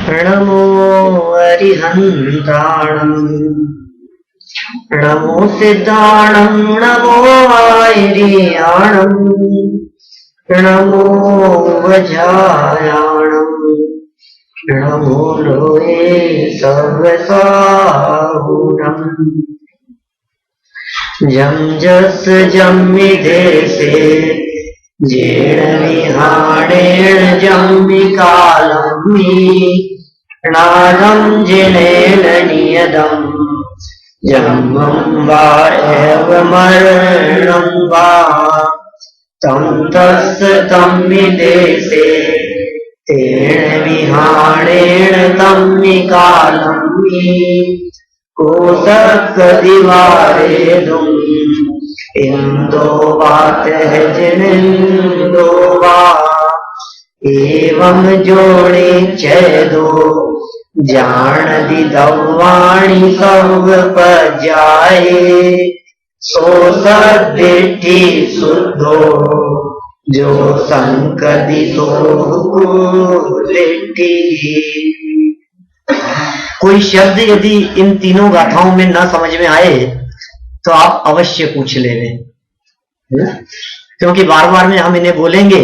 नमो अरिहन्ताणम् नमो सिद्धाणम् नमो आयर्याणम् नमो वज्रायाणम् नमो लोये सर्वसाहुणम् जम जस जम्मि देशे जेण विहाणेन जम्मि कालम्मि नादं जिनेन नियदम् जन्मं वा एव मरणं वा तं तस्य तम्मि देशे तेन विहाणेन तम्मि कालम्मि कोसकदिवारेदुम् इंदो वातः जनिंदो वा एवं जोड़े चेदो जान दी दवाणी सब पजाए सो सदिठी सुधो जो संकदि तो लिट्टी। कोई शब्द यदि इन तीनों गाथाओं में न समझ में आए तो आप अवश्य पूछ लें, क्योंकि बार बार में हम इन्हें बोलेंगे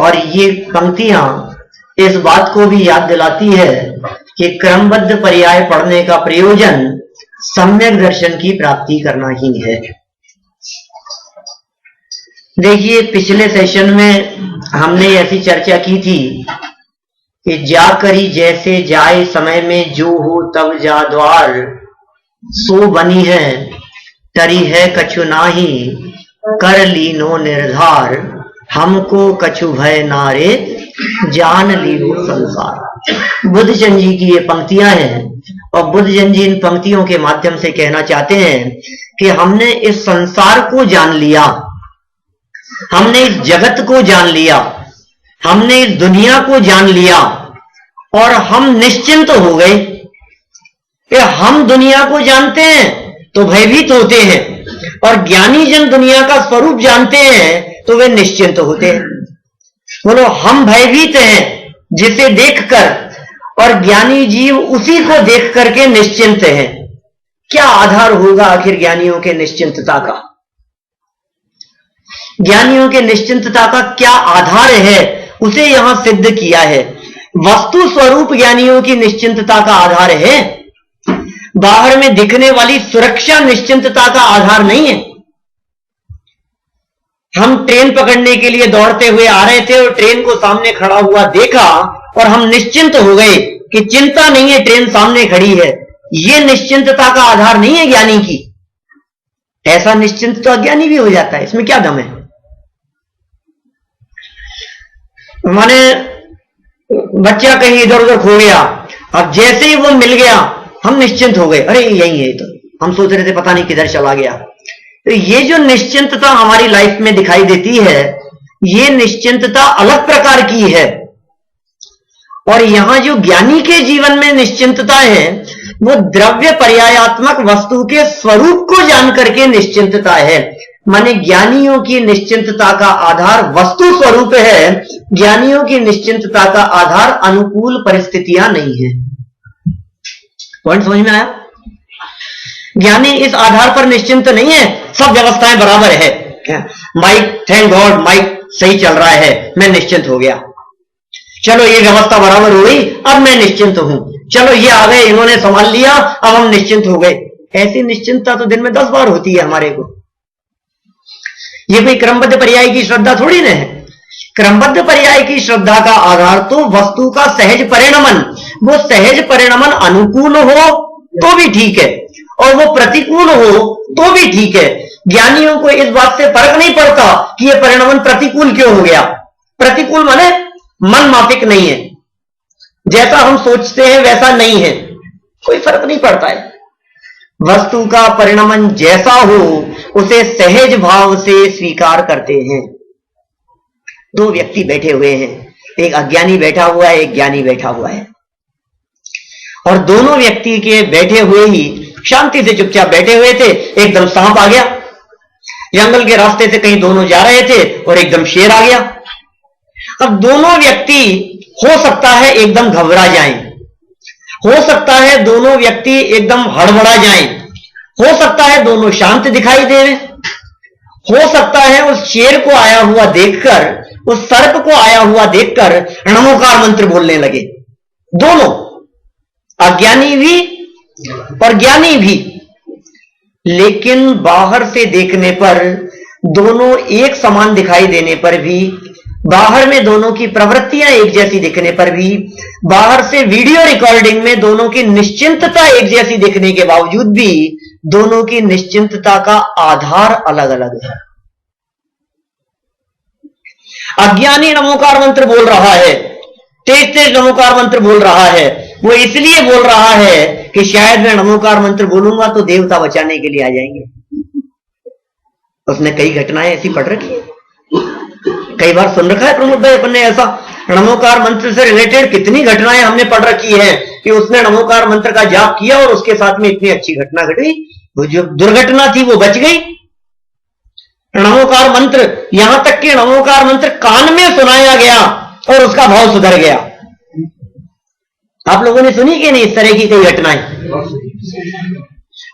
और ये पंक्तियां इस बात को भी याद दिलाती है कि क्रमबद्ध पर्याय पढ़ने का प्रयोजन सम्यक दर्शन की प्राप्ति करना ही है। देखिए, पिछले सेशन में हमने ऐसी चर्चा की थी कि जाकर ही जैसे जाए समय में जो हो तब जा द्वार सो बनी है तरी है कछु नाही कर लीनो निर्धार हमको कछु भय नारे जान लीनो संसार। बुद्धजन जी की ये पंक्तियां हैं और बुद्धजन जी इन पंक्तियों के माध्यम से कहना चाहते हैं कि हमने इस संसार को जान लिया, हमने इस जगत को जान लिया, हमने इस दुनिया को जान लिया और हम निश्चिंत हो गए कि हम दुनिया को जानते हैं तो भयभीत होते हैं और ज्ञानी जन दुनिया का स्वरूप जानते हैं तो वे निश्चिंत होते हैं। बोलो, हम भयभीत हैं जिसे देखकर और ज्ञानी जीव उसी को देख करके निश्चिंत हैं। क्या आधार होगा आखिर ज्ञानियों के निश्चिंतता का? ज्ञानियों के निश्चिंतता का क्या आधार है उसे यहां सिद्ध किया है। वस्तु स्वरूप ज्ञानियों की निश्चिंतता का आधार है, बाहर में दिखने वाली सुरक्षा निश्चिंतता का आधार नहीं है। हम ट्रेन पकड़ने के लिए दौड़ते हुए आ रहे थे और ट्रेन को सामने खड़ा हुआ देखा और हम निश्चिंत हो गए कि चिंता नहीं है, ट्रेन सामने खड़ी है। यह निश्चिंतता का आधार नहीं है ज्ञानी की। ऐसा निश्चिंत तो अज्ञानी भी हो जाता है, इसमें क्या दम है? माने बच्चा कहीं इधर उधर खो गया, अब जैसे ही वो मिल गया हम निश्चिंत हो गए, अरे यही है, तो हम सोच रहे थे पता नहीं किधर चला गया। तो ये जो निश्चिंतता हमारी लाइफ में दिखाई देती है, ये निश्चिंतता अलग प्रकार की है। और यहां जो ज्ञानी के जीवन में निश्चिंतता है वो द्रव्य पर्यायात्मक वस्तु के स्वरूप को जान करके निश्चिंतता है। माने ज्ञानियों की निश्चिंतता का आधार वस्तु स्वरूप है, ज्ञानियों की निश्चिंतता का आधार अनुकूल परिस्थितियां नहीं है। पॉइंट समझ में आया? ज्ञानी इस आधार पर निश्चिंत नहीं है, सब व्यवस्थाएं बराबर है। माइक, थैंक गॉड माइक सही चल रहा है, मैं निश्चिंत हो गया। चलो ये व्यवस्था बराबर हो गई, अब मैं निश्चिंत हूं। चलो ये आ गए, इन्होंने संभाल लिया, अब हम निश्चिंत हो गए। ऐसी निश्चिंतता तो दिन में 10 बार होती है हमारे को। ये कोई क्रमबद्ध पर्याय की श्रद्धा थोड़ी ना है। क्रमबद्ध पर्याय की श्रद्धा का आधार तो वस्तु का सहज परिणमन, वो सहज परिणमन अनुकूल हो तो भी ठीक है और वो प्रतिकूल हो तो भी ठीक है। ज्ञानियों को इस बात से फर्क नहीं पड़ता कि ये परिणमन प्रतिकूल क्यों हो गया। प्रतिकूल माने मन माफिक नहीं है, जैसा हम सोचते हैं वैसा नहीं है, कोई फर्क नहीं पड़ता है। वस्तु का परिणमन जैसा हो उसे सहज भाव से स्वीकार करते हैं। दो व्यक्ति बैठे हुए हैं, एक अज्ञानी बैठा हुआ है, एक ज्ञानी बैठा हुआ है, और दोनों व्यक्ति के बैठे हुए ही शांति से चुपचाप बैठे हुए थे। एकदम सांप आ गया, जंगल के रास्ते से कहीं दोनों जा रहे थे और एकदम शेर आ गया। अब दोनों व्यक्ति हो सकता है एकदम घबरा जाएं, हो सकता है दोनों व्यक्ति एकदम हड़बड़ा जाएं, हो सकता है दोनों शांत दिखाई दें, हो सकता है उस शेर को आया हुआ देखकर, उस सर्प को आया हुआ देखकर नमोकार मंत्र बोलने लगे। दोनों, अज्ञानी भी और ज्ञानी भी। लेकिन बाहर से देखने पर, दोनों एक समान दिखाई देने पर भी, बाहर में दोनों की प्रवृत्तियां एक जैसी दिखने पर भी, बाहर से वीडियो रिकॉर्डिंग में दोनों की निश्चिंतता एक जैसी दिखने के बावजूद भी, दोनों की निश्चिंतता का आधार अलग अलग है। अज्ञानी नमोकार मंत्र बोल रहा है, तेज तेज नमोकार मंत्र बोल रहा है। वो इसलिए बोल रहा है कि शायद मैं नमोकार मंत्र बोलूंगा तो देवता बचाने के लिए आ जाएंगे। उसने कई घटनाएं ऐसी पढ़ रखी है, कई बार सुन रखा है प्रमोद भाई अपन ने ऐसा। नमोकार मंत्र से रिलेटेड कितनी घटनाएं हमने पढ़ रखी है कि उसने नमोकार मंत्र का जाप किया और उसके साथ में इतनी अच्छी घटना घटी, वो जो दुर्घटना थी वो बच गई। नमोकार मंत्र, यहां तक कि नमोकार मंत्र कान में सुनाया गया और उसका भाव सुधर गया। आप लोगों ने सुनी कि नहीं इस तरह की कई घटनाएं?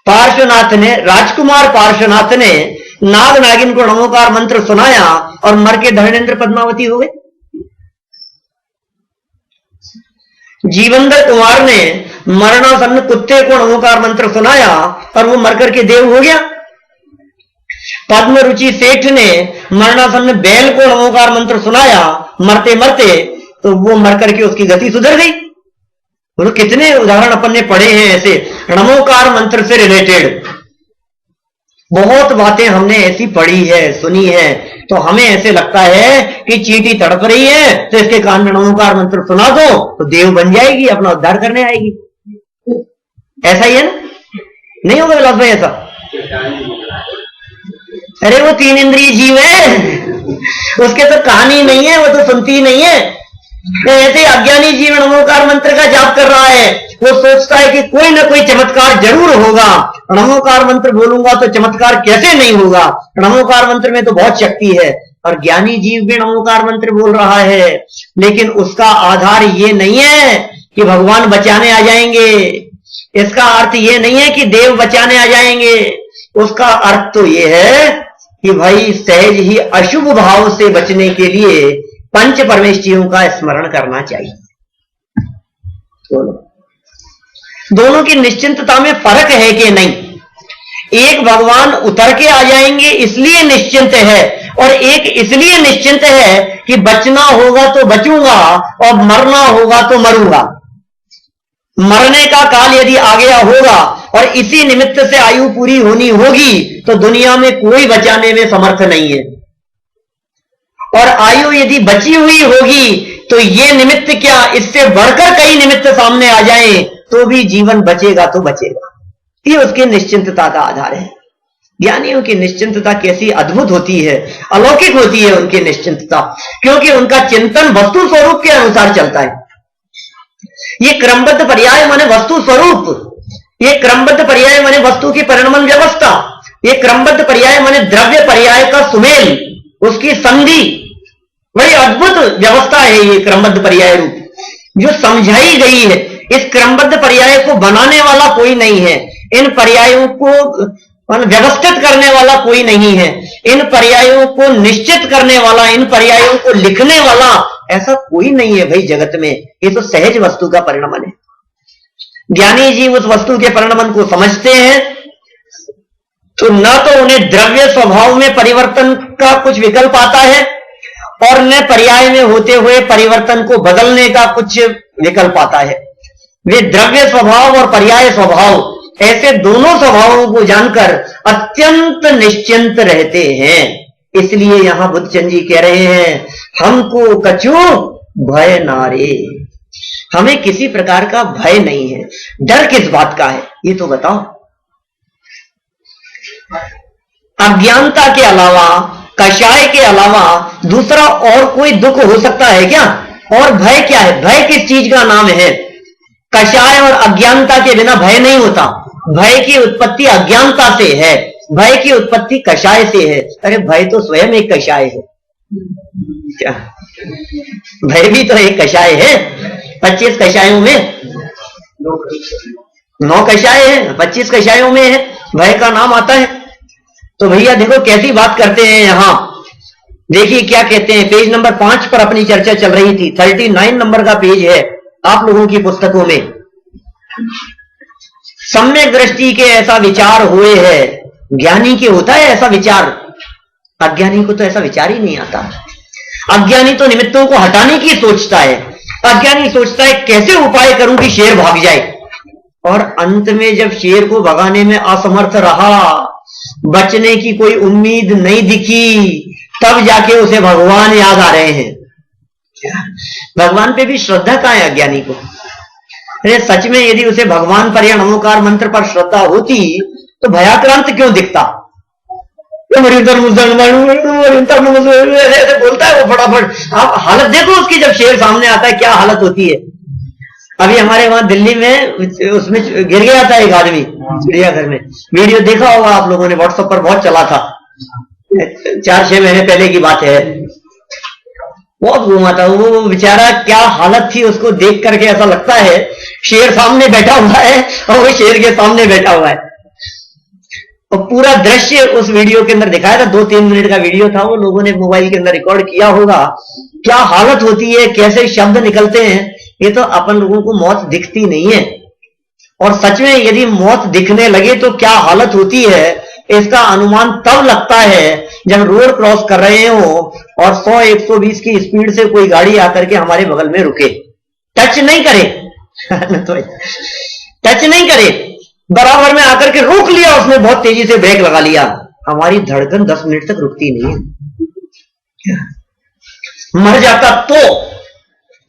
पार्श्वनाथ ने, राजकुमार पार्श्वनाथ ने नाग नागिन को नमोकार मंत्र सुनाया और मर के धर्मेंद्र पद्मावती हो गए। जीवंदर कुमार ने मरणासन्न कुत्ते को नमोकार मंत्र सुनाया और वो मरकर के देव हो गया। पद्म रुचि सेठ ने मरणासन्न बैल को नमोकार मंत्र सुनाया, मरते मरते तो वो मरकर के उसकी गति सुधर गई। बोलो कितने उदाहरण अपन ने पढ़े हैं ऐसे नमोकार मंत्र से रिलेटेड। बहुत बातें हमने ऐसी पढ़ी है, सुनी है, तो हमें ऐसे लगता है कि चींटी तड़प रही है तो इसके कान में नमोकार मंत्र सुना दो तो देव बन जाएगी, अपना उद्धार करने आएगी। ऐसा ही है ना? नहीं होगा विलास भाई ऐसा? अरे वो 3 इंद्रिय जीव है, उसके तो कहानी नहीं है, वो तो सुनती ही नहीं है। ऐसे अज्ञानी जीव नमोकार मंत्र का जाप कर रहा है, वो सोचता है कि कोई ना कोई चमत्कार जरूर होगा, नमोकार मंत्र बोलूंगा तो चमत्कार कैसे नहीं होगा, नमोकार मंत्र में तो बहुत शक्ति है। और ज्ञानी जीव भी नमोकार मंत्र बोल रहा है, लेकिन उसका आधार ये नहीं है कि भगवान बचाने आ जाएंगे, इसका अर्थ ये नहीं है कि देव बचाने आ जाएंगे। उसका अर्थ तो ये है कि भाई सहज ही अशुभ भाव से बचने के लिए पंच परमेष्ठियों का स्मरण करना चाहिए। दोनों की निश्चिंतता में फर्क है कि नहीं? एक भगवान उतर के आ जाएंगे इसलिए निश्चिंत है, और एक इसलिए निश्चिंत है कि बचना होगा तो बचूंगा और मरना होगा तो मरूंगा। मरने का काल यदि आ गया होगा और इसी निमित्त से आयु पूरी होनी होगी तो दुनिया में कोई बचाने में समर्थ नहीं है। और आयु यदि बची हुई होगी तो ये निमित्त क्या, इससे बढ़कर कई निमित्त सामने आ जाएं तो भी जीवन बचेगा तो बचेगा। ये उसके निश्चिंतता का आधार है। ज्ञानियों की निश्चिंतता कैसी अद्भुत होती है, अलौकिक होती है उनकी निश्चिंतता, क्योंकि उनका चिंतन वस्तु स्वरूप के अनुसार चलता है। ये क्रमबद्ध पर्याय माने वस्तु स्वरूप, ये क्रमबद्ध पर्याय माने वस्तु की परिणमन व्यवस्था, ये क्रमबद्ध पर्याय माने द्रव्य पर्याय का सुमेल, उसकी संधि। बड़ी अद्भुत व्यवस्था है ये क्रमबद्ध पर्याय रूप जो समझाई गई है। इस क्रमबद्ध पर्याय को बनाने वाला कोई नहीं है, इन पर्यायों को व्यवस्थित करने वाला कोई नहीं है, इन पर्यायों को निश्चित करने वाला, इन पर्यायों को लिखने वाला ऐसा कोई नहीं है भाई जगत में। ये तो सहज वस्तु का परिणमन है। ज्ञानी जी उस वस्तु के परिणमन को समझते हैं तो न तो उन्हें द्रव्य स्वभाव में परिवर्तन का कुछ विकल्प आता है और न पर्याय में होते हुए परिवर्तन को बदलने का कुछ विकल्प आता है। वे द्रव्य स्वभाव और पर्याय स्वभाव ऐसे दोनों स्वभावों को जानकर अत्यंत निश्चिंत रहते हैं। इसलिए यहां बुद्धचंद जी कह रहे हैं, हमको कछु भय नारे, हमें किसी प्रकार का भय नहीं है। डर किस बात का है ये तो बताओ। अज्ञानता के अलावा, कषाय के अलावा दूसरा और कोई दुख हो सकता है क्या? और भय क्या है? भय किस चीज का नाम है? कषाय और अज्ञानता के बिना भय नहीं होता। भय की उत्पत्ति अज्ञानता से है, भय की उत्पत्ति कषाय से है। अरे भय तो स्वयं एक कषाय है। क्या भय भी तो एक कषाय है? 25 कषायों में 9 कषाय है, 25 कषायों में है, भय का नाम आता है। तो भैया देखो कैसी बात करते हैं यहां। देखिए क्या कहते हैं, पेज नंबर 5 पर अपनी चर्चा चल रही थी, 39 नंबर का पेज है आप लोगों की पुस्तकों में। सम्यक दृष्टि के ऐसा विचार हुए है, ज्ञानी के होता है ऐसा विचार, अज्ञानी को तो ऐसा विचार ही नहीं आता। अज्ञानी तो निमित्तों को हटाने की सोचता है, अज्ञानी सोचता है कैसे उपाय करूं कि शेर भाग जाए, और अंत में जब शेर को भगाने में असमर्थ रहा, बचने की कोई उम्मीद नहीं दिखी, तब जाके उसे भगवान याद आ रहे हैं। भगवान पे भी श्रद्धा कहां है अज्ञानी को? अरे सच में यदि उसे भगवान पर या नमोकार मंत्र पर श्रद्धा होती तो भयाक्रांत क्यों दिखता? ऐसे बोलता है वो फटाफट। आप हालत देखो उसकी, जब शेर सामने आता है क्या हालत होती है। अभी हमारे वहां दिल्ली में उसमें गिर गया था एक आदमी चिड़ियाघर में, वीडियो देखा होगा आप लोगों ने, व्हाट्सएप पर बहुत चला था, 4-6 महीने पहले की बात है। बहुत घूमा था वो बेचारा, क्या हालत थी उसको देख करके ऐसा लगता है शेर सामने बैठा हुआ है और वो शेर के सामने बैठा हुआ है। और पूरा दृश्य उस वीडियो के अंदर दिखाया था, 2-3 मिनट का वीडियो था, वो लोगों ने मोबाइल के अंदर रिकॉर्ड किया होगा। क्या हालत होती है, कैसे शब्द निकलते हैं। ये तो अपन लोगों को मौत दिखती नहीं है, और सच में यदि मौत दिखने लगे तो क्या हालत होती है इसका अनुमान तब लगता है जब रोड क्रॉस कर रहे हो और 100-120 की स्पीड से कोई गाड़ी आकर के हमारे बगल में रुके, टच नहीं करे तो टच नहीं करे, बराबर में आकर के रोक लिया उसने, बहुत तेजी से ब्रेक लगा लिया, हमारी धड़कन 10 मिनट तक रुकती नहीं है। मर जाता तो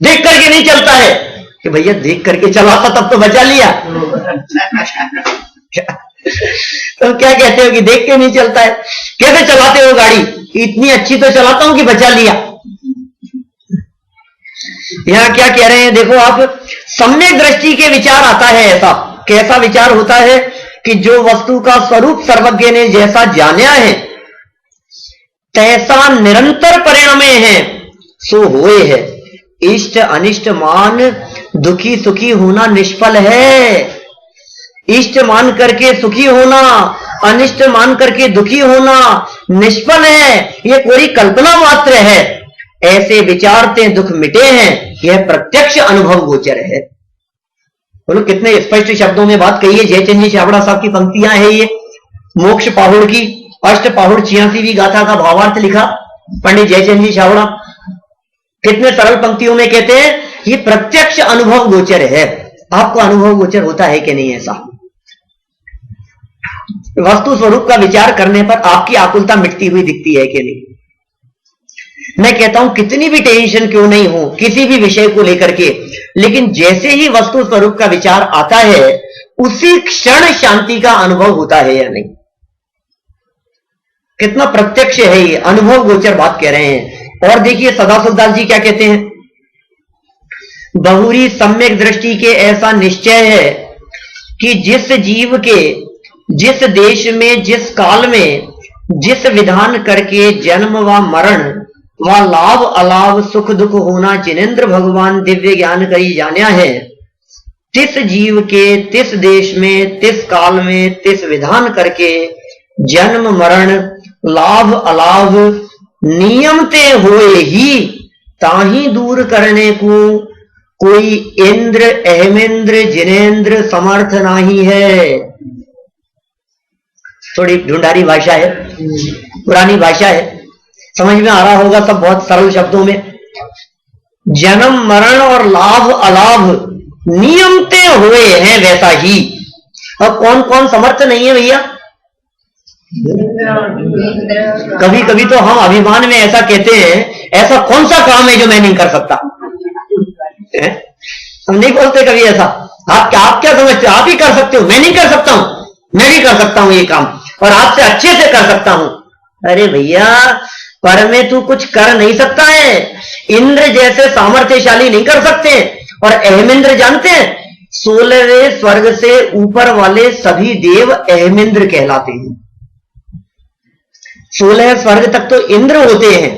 देख करके नहीं चलता है कि भैया देख करके चलाता तब तो बचा लिया। तो क्या कहते हो कि देख के नहीं चलता है? कैसे चलाते हो गाड़ी? इतनी अच्छी तो चलाता हूं कि बचा लिया। यहां क्या कह रहे हैं देखो आप, सम्यक दृष्टि के विचार आता है ऐसा। कैसा विचार होता है कि जो वस्तु का स्वरूप सर्वज्ञ ने जैसा जाना है तैसा निरंतर परिणमे है सो होए है। इष्ट अनिष्ट मान दुखी सुखी होना निष्फल है। इष्ट मान करके सुखी होना, अनिष्ट मान करके दुखी होना निष्फल है, यह कोई कल्पना मात्र है। ऐसे विचारते दुख मिटे हैं, यह प्रत्यक्ष अनुभव गोचर है। बोलो कितने स्पष्ट शब्दों में बात कही है जयचंद जी छाबड़ा साहब की पंक्तियां है ये। मोक्ष पाहुड़ की अष्ट पाहुड़ 86वीं गाथा का भावार्थ लिखा पंडित जयचंद जी छाबड़ा। कितने सरल पंक्तियों में कहते हैं ये प्रत्यक्ष अनुभव गोचर है। आपको अनुभव गोचर होता है कि नहीं? ऐसा वस्तु स्वरूप का विचार करने पर आपकी आकुलता मिटती हुई दिखती है कि नहीं? मैं कहता हूं कितनी भी टेंशन क्यों नहीं हो किसी भी विषय को लेकर के, लेकिन जैसे ही वस्तु स्वरूप का विचार आता है उसी क्षण शांति का अनुभव होता है या नहीं? कितना प्रत्यक्ष है ये, अनुभव गोचर बात कह रहे हैं। और देखिए सदाशिवदास जी क्या कहते हैं, बहुरी सम्यक दृष्टि के ऐसा निश्चय है कि जिस जीव के जिस देश में जिस काल में जिस विधान करके जन्म व मरण व लाभ अलाभ सुख दुख होना जिनेन्द्र भगवान दिव्य ज्ञान करी जाना है, तिस जीव के तिस देश में तिस काल में तिस विधान करके जन्म मरण लाभ अलाभ नियमते हुए ही ताही दूर करने को कोई इंद्र अहमेंद्र जिनेन्द्र समर्थ नहीं है। थोड़ी ढूंढारी भाषा है, पुरानी भाषा है, समझ में आ रहा होगा सब बहुत सरल शब्दों में। जन्म मरण और लाभ अलाभ नियमते हुए हैं वैसा ही। और कौन कौन समर्थ नहीं है भैया? कभी कभी तो हम अभिमान में ऐसा कहते हैं ऐसा कौन सा काम है जो मैं नहीं कर सकता। हम नहीं बोलते कभी ऐसा। आप क्या समझते हो? आप ही कर सकते हो, मैं नहीं कर सकता हूं, मैं भी कर सकता हूं ये काम और आपसे अच्छे से कर सकता हूं। अरे भैया पर में तू कुछ कर नहीं सकता है। इंद्र जैसे सामर्थ्यशाली नहीं कर सकते। और अहमेंद्र जानते हैं 16वें स्वर्ग से ऊपर वाले सभी देव अहमेंद्र कहलाते हैं। 16 स्वर्ग तक तो इंद्र होते हैं।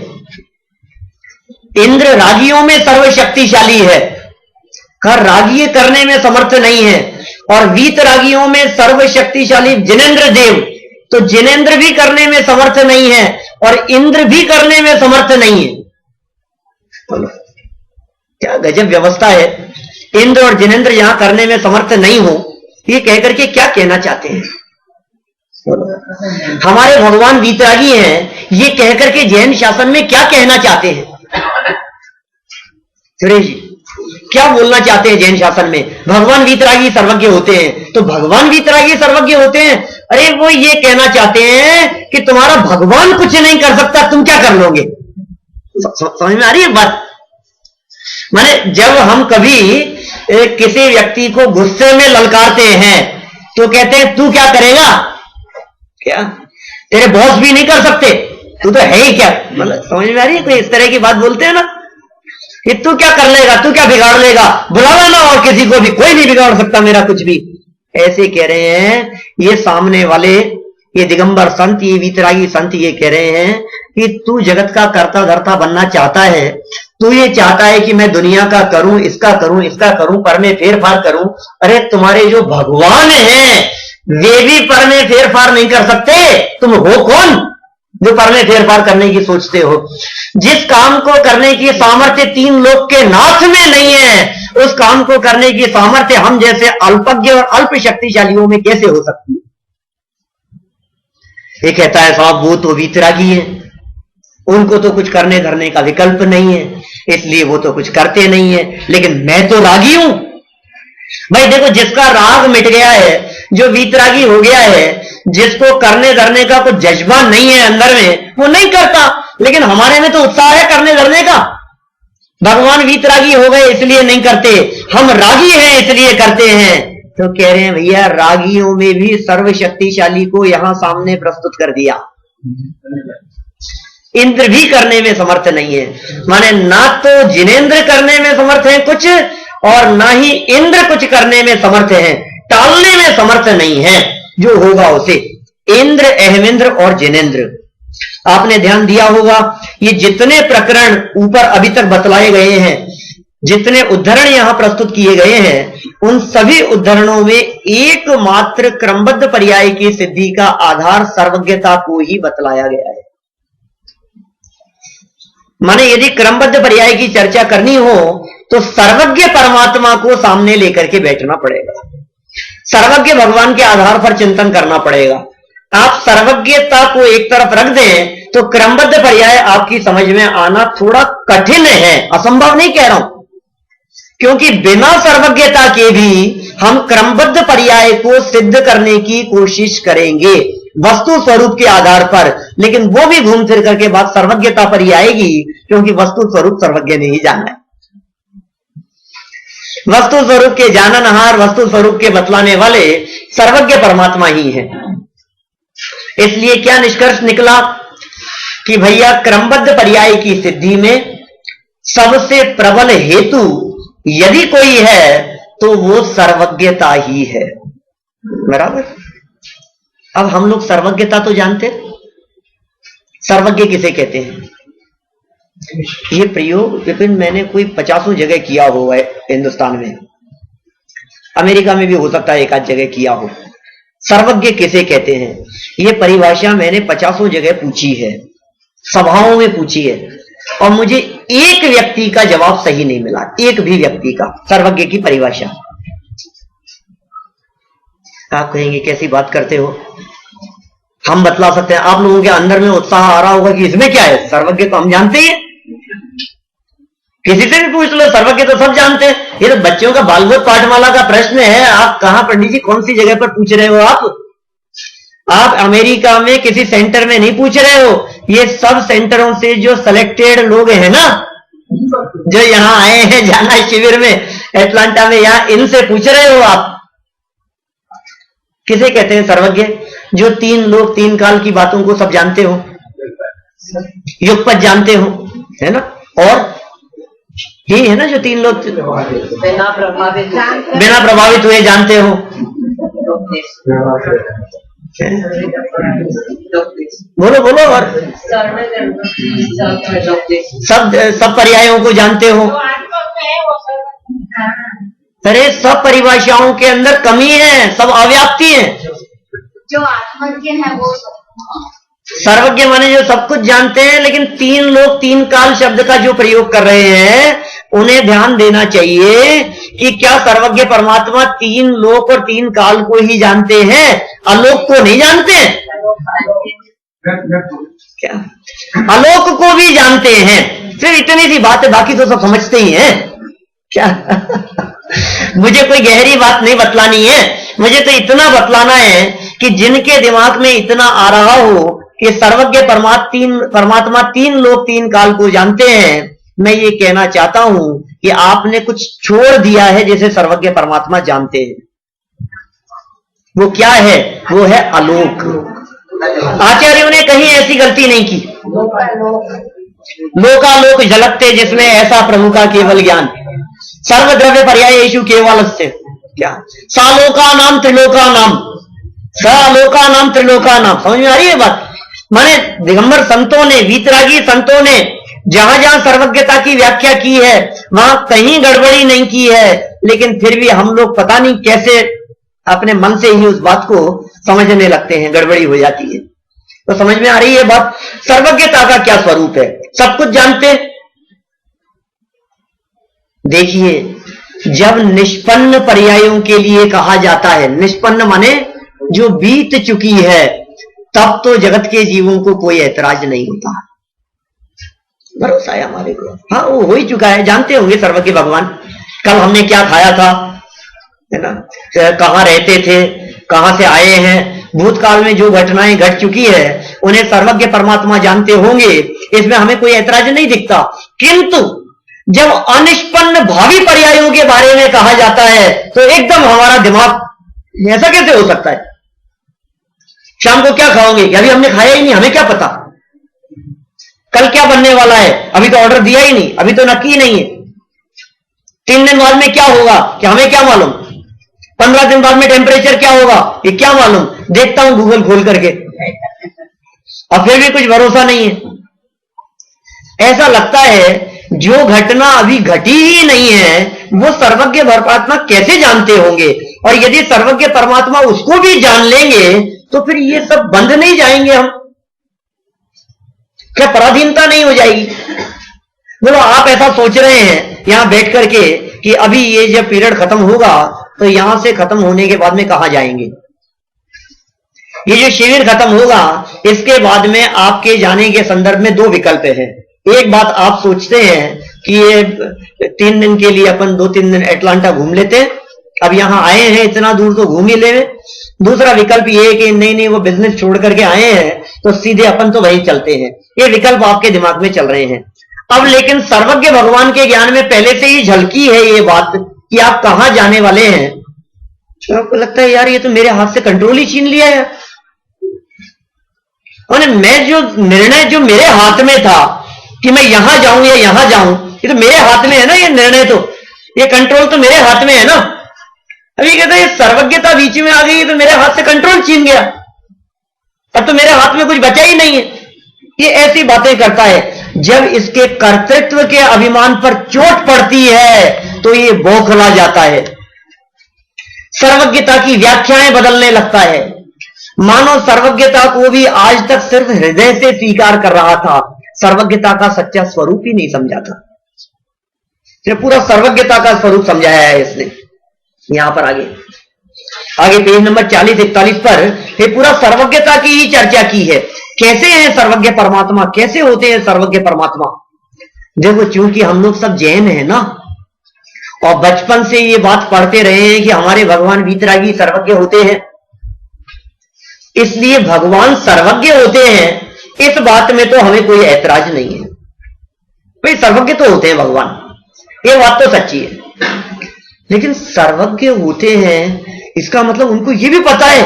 इंद्र रागियों में सर्वशक्तिशाली है कहा रागी करने में समर्थ नहीं है, और वीतरागियों में सर्वशक्तिशाली जिनेंद्र देव, तो जिनेंद्र भी करने में समर्थ नहीं है और इंद्र भी करने में समर्थ नहीं है। बोलो क्या गजब व्यवस्था है। इंद्र और जिनेंद्र यहां करने में समर्थ नहीं हो, ये कहकर के क्या कहना चाहते हैं? हमारे भगवान वीतरागी हैं, ये कहकर के जैन शासन में क्या कहना चाहते हैं? सुरेश जी क्या बोलना चाहते हैं जैन शासन में? भगवान वीतरागी सर्वज्ञ होते हैं, तो भगवान वीतरागी सर्वज्ञ होते हैं, अरे वो ये कहना चाहते हैं कि तुम्हारा भगवान कुछ नहीं कर सकता, तुम क्या कर लोगे? समझ में आ रही है बात? माने जब हम कभी किसी व्यक्ति को गुस्से में ललकारते हैं तो कहते हैं तू क्या करेगा? क्या तेरे बॉस भी नहीं कर सकते, तू तो है ही क्या? मतलब समझ में आ रही है? कोई इस तरह की बात बोलते हैं ना कि तू क्या कर लेगा, तू क्या बिगाड़ लेगा, बुला लेना और किसी को भी, कोई नहीं बिगाड़ सकता मेरा कुछ भी। ऐसे कह रहे हैं ये सामने वाले, ये दिगंबर संत, ये वीतरागी संत ये कह रहे हैं कि तू जगत का कर्ता धर्ता बनना चाहता है, तू ये चाहता है कि मैं दुनिया का करूं, इसका करूं, इसका करूं, पर में फेर फार करूं। अरे तुम्हारे जो भगवान हैं वे भी पर में फेर फार नहीं कर सकते, तुम हो कौन जो पर में फेर फार करने की सोचते हो? जिस काम को करने की सामर्थ्य तीन लोक के नाथ में नहीं है, उस काम को करने की सामर्थ्य हम जैसे अल्पज्ञ और अल्प शक्तिशालियों में कैसे हो सकती है? ये कहता है साहब वो तो वीतरागी है, उनको तो कुछ करने धरने का विकल्प नहीं है, इसलिए वो तो कुछ करते नहीं है, लेकिन मैं तो रागी हूं। भाई देखो, जिसका राग मिट गया है, जो वीतरागी हो गया है, जिसको करने धरने का कुछ जज्बा नहीं है अंदर में, वो नहीं करता। लेकिन हमारे में तो उत्साह है करने धरने का। भगवान वीतरागी हो गए इसलिए नहीं करते, हम रागी हैं इसलिए करते हैं। तो कह रहे हैं भैया रागियों में भी सर्वशक्तिशाली को यहां सामने प्रस्तुत कर दिया। इंद्र भी करने में समर्थ नहीं है, माने ना तो जिनेंद्र करने में समर्थ है कुछ, और ना ही इंद्र कुछ करने में समर्थ है, टालने में समर्थ नहीं है जो होगा उसे। इंद्र, अहमेंद्र और जिनेंद्र, आपने ध्यान दिया होगा ये जितने प्रकरण ऊपर अभी तक बतलाए गए हैं, जितने उद्धरण यहां प्रस्तुत किए गए हैं, उन सभी उद्धरणों में एकमात्र क्रमबद्ध पर्याय की सिद्धि का आधार सर्वज्ञता को ही बतलाया गया है। माने यदि क्रमबद्ध पर्याय की चर्चा करनी हो तो सर्वज्ञ परमात्मा को सामने लेकर के बैठना पड़ेगा, सर्वज्ञ भगवान के आधार पर चिंतन करना पड़ेगा। आप सर्वज्ञता को एक तरफ रख दें तो क्रमबद्ध पर्याय आपकी समझ में आना थोड़ा कठिन है, असंभव नहीं कह रहा हूं, क्योंकि बिना सर्वज्ञता के भी हम क्रमबद्ध पर्याय को सिद्ध करने की कोशिश करेंगे वस्तु स्वरूप के आधार पर, लेकिन वो भी घूम फिर करके बात सर्वज्ञता पर ही आएगी, क्योंकि वस्तु स्वरूप सर्वज्ञ ने ही जाना है। वस्तु स्वरूप के जाननहार, वस्तु स्वरूप के बतलाने वाले सर्वज्ञ परमात्मा ही है। इसलिए क्या निष्कर्ष निकला कि भैया क्रमबद्ध पर्याय की सिद्धि में सबसे प्रबल हेतु यदि कोई है तो वो सर्वज्ञता ही है। बराबर। अब हम लोग सर्वज्ञता तो जानते, सर्वज्ञ किसे कहते हैं? ये प्रयोग विपिन मैंने कोई 50 जगह किया हुआ है हिंदुस्तान में, अमेरिका में भी हो सकता है एक आध जगह किया हो। सर्वज्ञ किसे कहते हैं ये परिभाषा मैंने 50 जगह पूछी है, सभाओं में पूछी है, और मुझे एक व्यक्ति का जवाब सही नहीं मिला, एक भी व्यक्ति का सर्वज्ञ की परिभाषा। आप कहेंगे कैसी बात करते हो, हम बतला सकते हैं। आप लोगों के अंदर में उत्साह आ रहा होगा कि इसमें क्या है, सर्वज्ञ तो हम जानते हैं, किसी से भी पूछ लो, सर्वज्ञ तो सब जानते हैं। ये तो बच्चों का बालबोध पाठमाला का प्रश्न है। आप कहां पंडित जी कौन सी जगह पर पूछ रहे हो? आप अमेरिका में किसी सेंटर में नहीं पूछ रहे हो, ये सब सेंटरों से जो सिलेक्टेड लोग हैं ना, जो यहां आए हैं जाना शिविर में एटलांटा में, यहां इनसे पूछ रहे हो आप। किसे कहते हैं सर्वज्ञ? जो तीन लोग तीन काल की बातों को सब जानते हो, युगपत जानते हो, है ना, और यही है ना जो तीन लोग बिना प्रभावित हुए जानते हो। बोलो बोलो। और सब पर्यायों को जानते हो। अरे सब परिभाषाओं के अंदर कमी है, सब अव्याप्ति है। जो आत्मज्ञ है वो सर्वज्ञ माने जो सब कुछ जानते हैं, लेकिन तीन लोग तीन काल शब्द का जो प्रयोग कर रहे हैं, उन्हें ध्यान देना चाहिए कि क्या सर्वज्ञ परमात्मा तीन लोक और तीन काल को ही जानते हैं, आलोक को नहीं जानते हैं? क्या आलोक को भी जानते हैं? सिर्फ इतनी सी बात है, बाकी तो सब समझते ही हैं क्या? मुझे कोई गहरी बात नहीं बतलानी है, मुझे तो इतना बतलाना है कि जिनके दिमाग में इतना आ रहा हो कि सर्वज्ञ परमात्मा तीन लोक तीन काल को जानते हैं, मैं ये कहना चाहता हूं कि आपने कुछ छोड़ दिया है जिसे सर्वज्ञ परमात्मा जानते हैं। वो क्या है? वो है आलोक। आचार्यों ने कहीं ऐसी गलती नहीं की। लोकालोक झलकते जिसमें ऐसा प्रभु का केवल ज्ञान, सर्वद्रव्य पर्यायेषु केवलस्य, क्या सालोका नाम त्रिलोका नाम, सालोका नाम त्रिलोका नाम। समझ में आ रही है बात? माने दिगंबर संतों ने, वीतरागी संतों ने जहां जहां सर्वज्ञता की व्याख्या की है वहां कहीं गड़बड़ी नहीं की है, लेकिन फिर भी हम लोग पता नहीं कैसे अपने मन से ही उस बात को समझने लगते हैं, गड़बड़ी हो जाती है। तो समझ में आ रही है बात? सर्वज्ञता का क्या स्वरूप है? सब कुछ जानते। देखिए, जब निष्पन्न पर्यायों के लिए कहा जाता है, निष्पन्न माने जो बीत चुकी है, तब तो जगत के जीवों को कोई ऐतराज नहीं होता। भरोसा है हमारे को, हाँ वो हो ही चुका है, जानते होंगे सर्वज्ञ भगवान। कल हमने क्या खाया था, है ना, कहां रहते थे, कहां से आए हैं, भूतकाल में जो घटनाएं घट चुकी है उन्हें सर्वज्ञ परमात्मा जानते होंगे, इसमें हमें कोई ऐतराज नहीं दिखता। किंतु जब अनिष्पन्न भावी पर्यायों के बारे में कहा जाता है तो एकदम हमारा दिमाग, ऐसा कैसे हो सकता है? शाम को क्या खाओगे? अभी हमने खाया ही नहीं, हमें क्या पता कल क्या बनने वाला है, अभी तो ऑर्डर दिया ही नहीं, अभी तो नक्की नहीं है। 3 दिन बाद में क्या होगा क्या हमें क्या मालूम? 15 दिन बाद में टेम्परेचर क्या होगा ये क्या मालूम? देखता हूं गूगल खोल करके, और फिर भी कुछ भरोसा नहीं है। ऐसा लगता है जो घटना अभी घटी ही नहीं है वो सर्वज्ञ परमात्मा कैसे जानते होंगे, और यदि सर्वज्ञ परमात्मा उसको भी जान लेंगे तो फिर ये सब बंद नहीं जाएंगे हम? क्या पराधीनता नहीं हो जाएगी? बोलो, आप ऐसा सोच रहे हैं यहां बैठ करके कि अभी ये जब पीरियड खत्म होगा तो यहां से खत्म होने के बाद में कहां जाएंगे? ये जो शिविर खत्म होगा इसके बाद में आपके जाने के संदर्भ में 2 विकल्प है। एक बात आप सोचते हैं कि ये 3 दिन के लिए अपन 2-3 दिन एटलांटा घूम लेते हैं, अब यहां आए हैं इतना दूर तो घूम ही ले। दूसरा विकल्प ये है कि नहीं वो बिजनेस छोड़ करके आए हैं तो सीधे अपन तो वहीं चलते हैं। ये विकल्प आपके दिमाग में चल रहे हैं। अब लेकिन सर्वज्ञ भगवान के ज्ञान में पहले से ही झलकी है ये बात कि आप कहां जाने वाले हैं। तो आपको लगता है यार ये तो मेरे हाथ से कंट्रोल ही छीन लिया है। और मैं जो निर्णय जो मेरे हाथ में था कि मैं यहां जाऊं या यहां जाऊं, ये तो मेरे हाथ में है ना, ये निर्णय तो, ये कंट्रोल तो मेरे हाथ में है ना। अभी कहते हैं सर्वज्ञता बीच में आ गई तो मेरे हाथ से कंट्रोल छीन गया, अब तो मेरे हाथ में कुछ बचा ही नहीं है। ये ऐसी बातें करता है। जब इसके कर्तृत्व के अभिमान पर चोट पड़ती है तो ये बौखला जाता है, सर्वज्ञता की व्याख्याएं बदलने लगता है। मानो सर्वज्ञता को भी आज तक सिर्फ हृदय से स्वीकार कर रहा था, सर्वज्ञता का सच्चा स्वरूप ही नहीं समझा था। पूरा सर्वज्ञता का स्वरूप समझाया है इसने। यहां पर आगे पेज नंबर 40-41 पर ये पूरा सर्वज्ञता की ही चर्चा की है। कैसे है सर्वज्ञ परमात्मा, कैसे होते हैं सर्वज्ञ परमात्मा? देखो, चूंकि हम लोग सब जैन हैं ना, और बचपन से ये बात पढ़ते रहे हैं कि हमारे भगवान वीतरागी सर्वज्ञ होते हैं, इसलिए भगवान सर्वज्ञ होते हैं, इस बात में तो हमें कोई ऐतराज नहीं है। भाई सर्वज्ञ तो होते हैं भगवान, ये बात तो सच्ची है। लेकिन सर्वज्ञ होते हैं इसका मतलब उनको ये भी पता है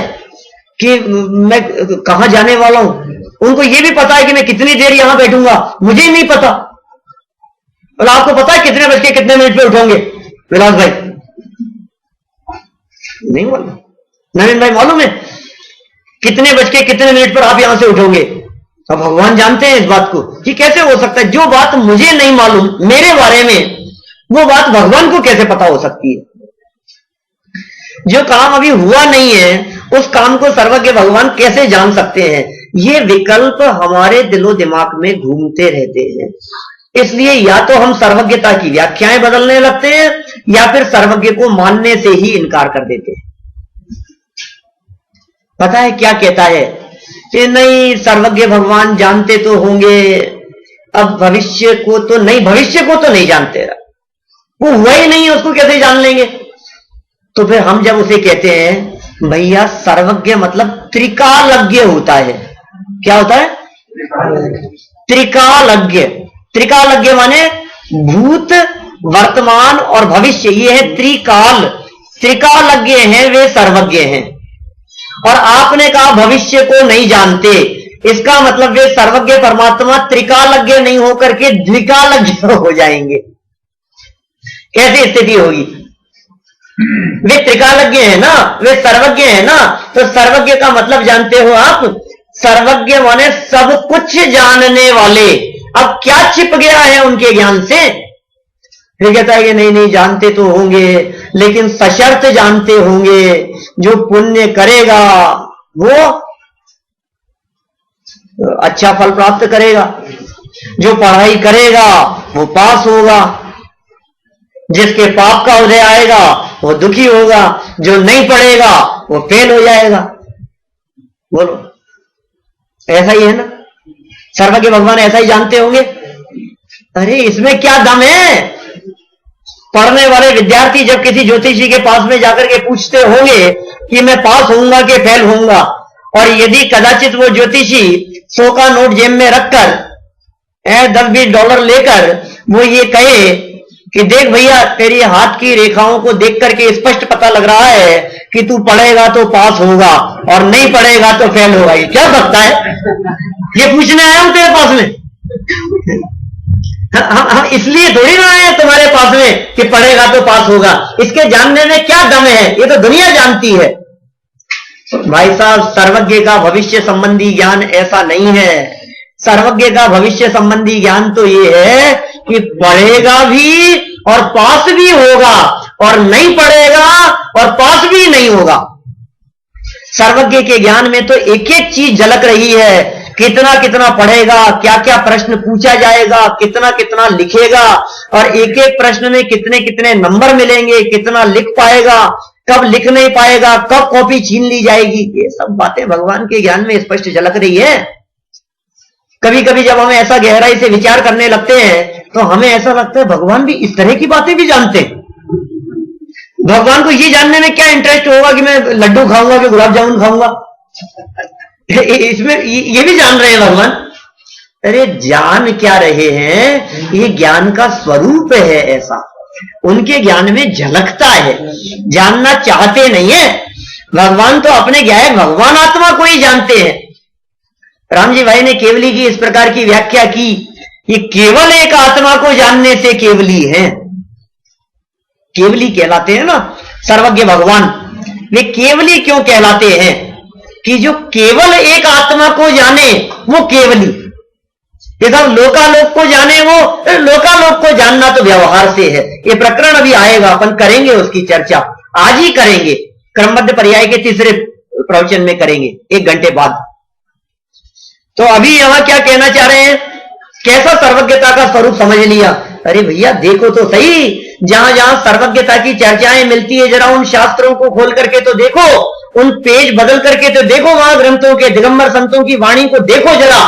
कि मैं कहां जाने वाला हूं, उनको ये भी पता है कि मैं कितनी देर यहां बैठूंगा, मुझे ही नहीं पता। और आपको पता है कितने बज के कितने मिनट पे उठोगे विलास भाई? नहीं मालूम। नवीन भाई मालूम है कितने बज के कितने मिनट पर आप यहां से उठोगे? अब भगवान जानते हैं इस बात को। ये कैसे हो सकता है? जो बात मुझे नहीं मालूम मेरे बारे में, वो बात भगवान को कैसे पता हो सकती है? जो काम अभी हुआ नहीं है उस काम को सर्वज्ञ भगवान कैसे जान सकते हैं? ये विकल्प हमारे दिलो दिमाग में घूमते रहते हैं। इसलिए या तो हम सर्वज्ञता की व्याख्याएं बदलने लगते हैं या फिर सर्वज्ञ को मानने से ही इनकार कर देते हैं। पता है क्या कहता है कि नहीं, सर्वज्ञ भगवान जानते तो होंगे, अब भविष्य को तो नहीं जानते, वो हुआ ही नहीं है, उसको कैसे जान लेंगे? तो फिर हम जब उसे कहते हैं भैया सर्वज्ञ मतलब त्रिकालज्ञ होता है। क्या होता है? त्रिकालज्ञ। त्रिकालज्ञ माने भूत, वर्तमान और भविष्य, ये है त्रिकाल। त्रिकालज्ञ हैं वे सर्वज्ञ हैं। और आपने कहा भविष्य को नहीं जानते, इसका मतलब वे सर्वज्ञ परमात्मा त्रिकालज्ञ नहीं होकर के द्विकालज्ञ हो जाएंगे। कैसी स्थिति होगी? वे त्रिकालज्ञ है ना, वे सर्वज्ञ है ना, तो सर्वज्ञ का मतलब जानते हो आप? सर्वज्ञ माने सब कुछ जानने वाले। अब क्या छिप गया है उनके ज्ञान से? फिर कहता है कि नहीं जानते तो होंगे, लेकिन सशर्त जानते होंगे। जो पुण्य करेगा वो अच्छा फल प्राप्त करेगा, जो पढ़ाई करेगा वो पास होगा, जिसके पाप का उदय आएगा वो दुखी होगा, जो नहीं पढ़ेगा वो फेल हो जाएगा। बोलो, ऐसा ही है ना? सर्वज्ञ भगवान ऐसा ही जानते होंगे। अरे इसमें क्या दम है? पढ़ने वाले विद्यार्थी जब किसी ज्योतिषी के पास में जाकर के पूछते होंगे कि मैं पास होऊंगा कि फेल होऊंगा, और यदि कदाचित वो ज्योतिषी 100 का नोट जेब में रखकर $10-20 लेकर वो ये कहे कि देख भैया तेरी हाथ की रेखाओं को देख करके स्पष्ट पता लग रहा है कि तू पढ़ेगा तो पास होगा और नहीं पढ़ेगा तो फेल होगा, ये क्या सकता है? ये पूछने आया हूं तेरे पास में। हम इसलिए थोड़ी ना आए तुम्हारे पास में कि पढ़ेगा तो पास होगा। इसके जानने में क्या दम है? ये तो दुनिया जानती है। भाई साहब, सर्वज्ञ का भविष्य संबंधी ज्ञान ऐसा नहीं है। सर्वज्ञ का भविष्य संबंधी ज्ञान तो ये है कि पढ़ेगा भी और पास भी होगा, और नहीं पढ़ेगा और पास भी नहीं होगा। सर्वज्ञ के ज्ञान में तो एक एक चीज झलक रही है। कितना कितना पढ़ेगा, क्या क्या प्रश्न पूछा जाएगा, कितना कितना लिखेगा, और एक एक प्रश्न में कितने कितने नंबर मिलेंगे, कितना लिख पाएगा, कब लिख नहीं पाएगा, कब कॉपी छीन ली जाएगी, ये सब बातें भगवान के ज्ञान में स्पष्ट झलक रही है। कभी कभी जब हम ऐसा गहराई से विचार करने लगते हैं तो हमें ऐसा लगता है भगवान भी इस तरह की बातें भी जानते हैं। भगवान को ये जानने में क्या इंटरेस्ट होगा कि मैं लड्डू खाऊंगा कि गुलाब जामुन खाऊंगा? इसमें ये भी जान रहे हैं भगवान। अरे जान क्या रहे हैं, ये ज्ञान का स्वरूप है ऐसा, उनके ज्ञान में झलकता है, जानना चाहते नहीं है। भगवान तो अपने ज्ञान भगवान आत्मा को ही जानते हैं। राम जी भाई ने केवली की इस प्रकार की व्याख्या की, ये केवल एक आत्मा को जानने से केवली है। केवली कहलाते हैं ना सर्वज्ञ भगवान, वे केवली क्यों कहलाते हैं? कि जो केवल एक आत्मा को जाने वो केवली। देखा, लोकालोक को जाने वो, लोकालोक को जानना तो व्यवहार से है। ये प्रकरण अभी आएगा, अपन करेंगे उसकी चर्चा, आज ही करेंगे, क्रमबद्ध पर्याय के तीसरे प्रवचन में करेंगे 1 घंटे बाद। तो अभी यहां क्या कहना चाह रहे हैं? कैसा सर्वज्ञता का स्वरूप समझ लिया? अरे भैया देखो तो सही, जहां जहां सर्वज्ञता की चर्चाएं मिलती है जरा उन शास्त्रों को खोल करके तो देखो, उन पेज बदल करके तो देखो, वहां ग्रंथों के दिगंबर संतों की वाणी को देखो जरा।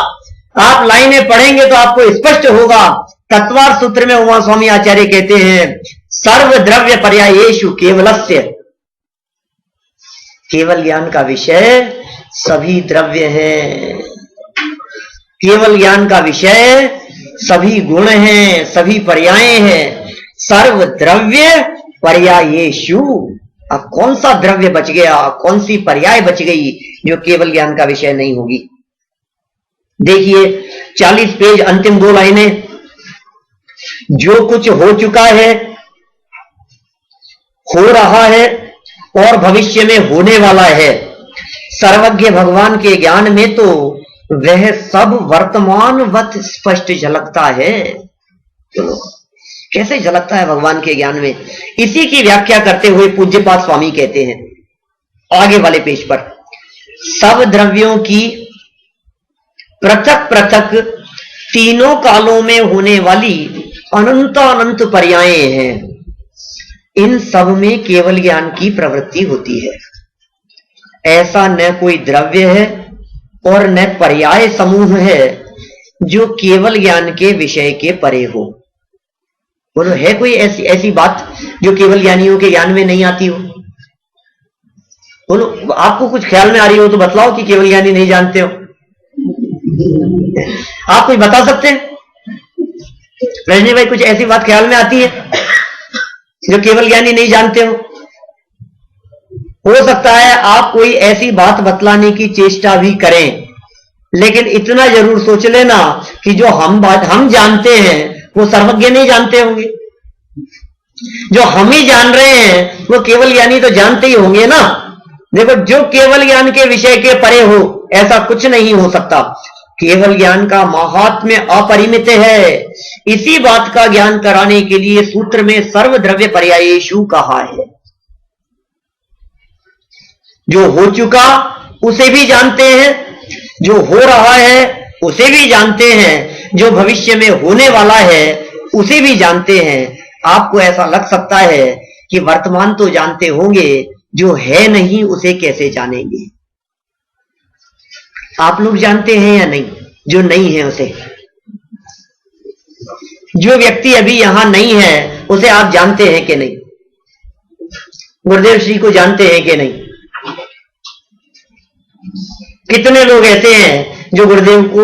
आप लाइनें पढ़ेंगे तो आपको स्पष्ट होगा। तत्वार्थ सूत्र में उमा स्वामी आचार्य कहते हैं, सर्व द्रव्य पर्यायेषु केवलस्य। केवल ज्ञान का विषय सभी द्रव्य हैं, केवल ज्ञान का विषय सभी गुण हैं, सभी पर्याय हैं। सर्व द्रव्य पर्यायेषु। अब कौन सा द्रव्य बच गया, कौन सी पर्याय बच गई जो केवल ज्ञान का विषय नहीं होगी? देखिए 40 पेज, अंतिम 2 लाइनें। जो कुछ हो चुका है, हो रहा है और भविष्य में होने वाला है, सर्वज्ञ भगवान के ज्ञान में तो वह सब वर्तमानवत स्पष्ट झलकता है। तो कैसे झलकता है भगवान के ज्ञान में? इसी की व्याख्या करते हुए पूज्यपाद स्वामी कहते हैं, आगे वाले पेज पर, सब द्रव्यों की पृथक पृथक तीनों कालों में होने वाली अनंत पर्यायें हैं। इन सब में केवल ज्ञान की प्रवृत्ति होती है। ऐसा न कोई द्रव्य है और न पर्याय समूह है जो केवल ज्ञान के विषय के परे हो। बोलो, है कोई ऐसी बात जो केवल ज्ञानियों के ज्ञान में नहीं आती हो? बोलो, आपको कुछ ख्याल में आ रही हो तो बतलाओ कि केवल ज्ञानी नहीं जानते हो। आप कुछ बता सकते हैं? रजनी भाई, कुछ ऐसी बात ख्याल में आती है जो केवल ज्ञानी नहीं जानते हो सकता है आप कोई ऐसी बात बतलाने की चेष्टा भी करें, लेकिन इतना जरूर सोच लेना कि जो हम जानते हैं वो सर्वज्ञ नहीं जानते होंगे। जो हम ही जान रहे हैं वो केवल ज्ञानी तो जानते ही होंगे ना। देखो, जो केवल ज्ञान के विषय के परे हो ऐसा कुछ नहीं हो सकता। केवल ज्ञान का महात्म्य अपरिमित है। इसी बात का ज्ञान कराने के लिए सूत्र में सर्वद्रव्य पर्यायेषु कहा है। जो हो चुका उसे भी जानते हैं, जो हो रहा है उसे भी जानते हैं, जो भविष्य में होने वाला है उसे भी जानते हैं। आपको ऐसा लग सकता है कि वर्तमान तो जानते होंगे, जो है नहीं उसे कैसे जानेंगे? आप लोग जानते हैं या नहीं जो नहीं है उसे? जो व्यक्ति अभी यहां नहीं है उसे आप जानते हैं कि नहीं? गुरुदेव श्री को जानते हैं कि नहीं? कितने लोग ऐसे हैं जो गुरुदेव को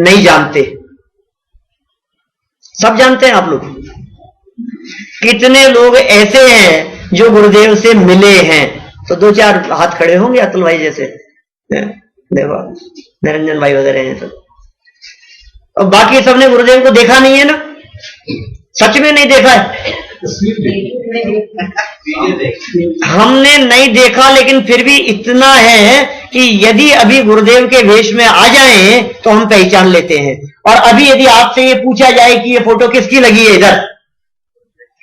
नहीं जानते? सब जानते हैं आप लोग? कितने लोग ऐसे हैं जो गुरुदेव से मिले हैं? तो दो चार हाथ खड़े होंगे, अतुल भाई जैसे, देखो निरंजन भाई वगैरह हैं सब। और बाकी सबने गुरुदेव को देखा नहीं है ना? सच में नहीं देखा है? हमने नहीं देखा, लेकिन फिर भी इतना है कि यदि अभी गुरुदेव के वेश में आ जाएं तो हम पहचान लेते हैं। और अभी यदि आपसे ये पूछा जाए कि ये फोटो किसकी लगी है इधर,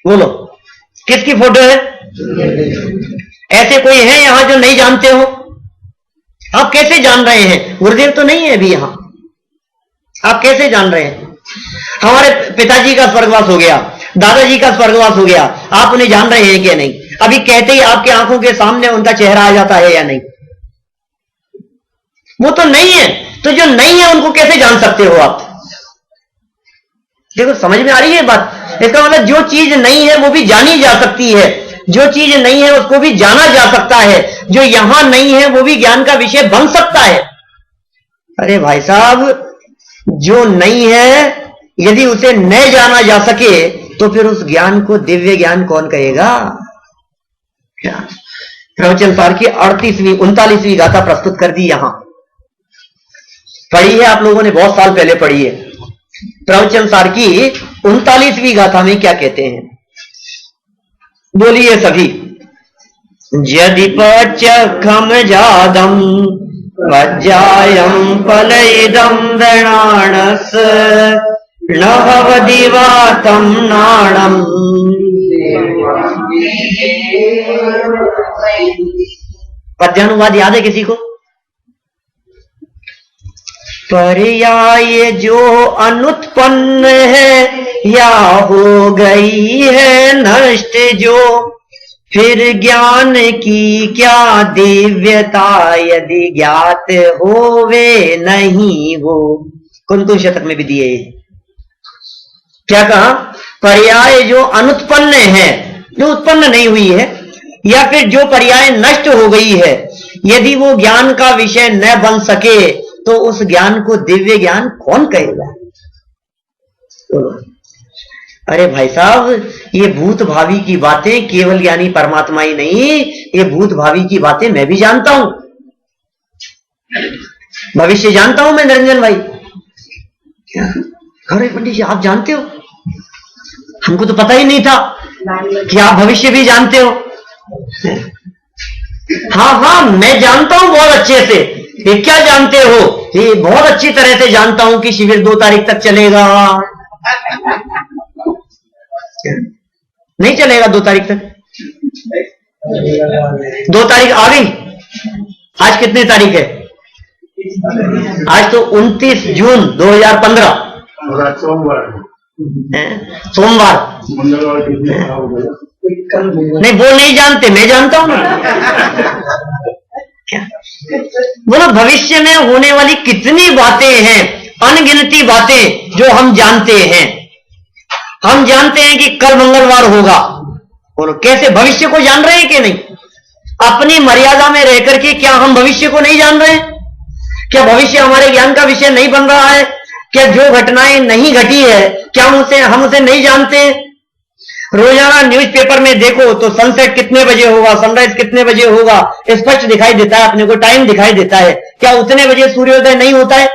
बोलो किसकी फोटो है? ऐसे कोई है यहां जो नहीं जानते हो? आप कैसे जान रहे हैं? गुरुदेव तो नहीं है अभी यहां, आप कैसे जान रहे हैं? हमारे पिताजी का स्वर्गवास हो गया, दादाजी का स्वर्गवास हो गया, आप उन्हें जान रहे हैं क्या? नहीं। अभी कहते ही आपके आंखों के सामने उनका चेहरा आ जाता है या नहीं? वो तो नहीं है, तो जो नहीं है उनको कैसे जान सकते हो आप? देखो, समझ में आ रही है बात? इसका मतलब जो चीज नहीं है वो भी जानी जा सकती है, जो चीज नहीं है उसको भी जाना जा सकता है, जो यहां नहीं है वो भी ज्ञान का विषय बन सकता है। अरे भाई साहब, जो नहीं है यदि उसे न जाना जा सके तो फिर उस ज्ञान को दिव्य ज्ञान कौन कहेगा? प्रवचन सार की 39वीं गाथा प्रस्तुत कर दी, यहां पढ़ी है आप लोगों ने, बहुत साल पहले पढ़ी है। प्रवचन सार की 39वीं गाथा में क्या कहते हैं? बोलिए सभी। यदि पचखम जादम वज्जायम फलइदम दृणाणस न भवदिवातम नाणम। पद्यानुवाद याद है किसी को? पर्याय जो अनुत्पन्न है या हो गई है नष्ट जो, फिर ज्ञान की क्या दिव्यता यदि ज्ञात होवे नहीं वो। कुंतु शतक में भी दिए। क्या कहा? पर्याय जो अनुत्पन्न है, जो उत्पन्न नहीं हुई है, या फिर जो पर्याय नष्ट हो गई है, यदि वो ज्ञान का विषय न बन सके तो उस ज्ञान को दिव्य ज्ञान कौन कहेगा? अरे भाई साहब, ये भूत भावी की बातें केवल ज्ञानी परमात्मा ही नहीं, ये भूत भावी की बातें मैं भी जानता हूं, भविष्य जानता हूं मैं निरंजन भाई। अरे पंडित जी, आप जानते हो? हमको तो पता ही नहीं था कि आप भविष्य भी जानते हो। हाँ, मैं जानता हूं बहुत अच्छे से। ये क्या जानते हो? ये बहुत अच्छी तरह से जानता हूं कि शिविर 2 तारीख तक चलेगा। नहीं चलेगा 2 तारीख तक? 2 तारीख आ गई। आज कितनी तारीख है? आज तो 29 जून 2015 सोमवार। नहीं, वो नहीं जानते, मैं जानता हूं ना। बोलो, भविष्य में होने वाली कितनी बातें हैं, अनगिनती बातें जो हम जानते हैं। हम जानते हैं कि कल मंगलवार होगा। बोलो, कैसे भविष्य को जान रहे हैं कि नहीं? अपनी मर्यादा में रहकर के क्या हम भविष्य को नहीं जान रहे हैं? क्या भविष्य हमारे ज्ञान का विषय नहीं बन रहा है? क्या जो घटनाएं नहीं घटी है, क्या हम उसे नहीं जानते? रोजाना न्यूज़पेपर में देखो तो सनसेट कितने बजे होगा, सनराइज कितने बजे होगा, स्पष्ट दिखाई देता है, अपने को टाइम दिखाई देता है। क्या उतने बजे सूर्योदय नहीं होता है?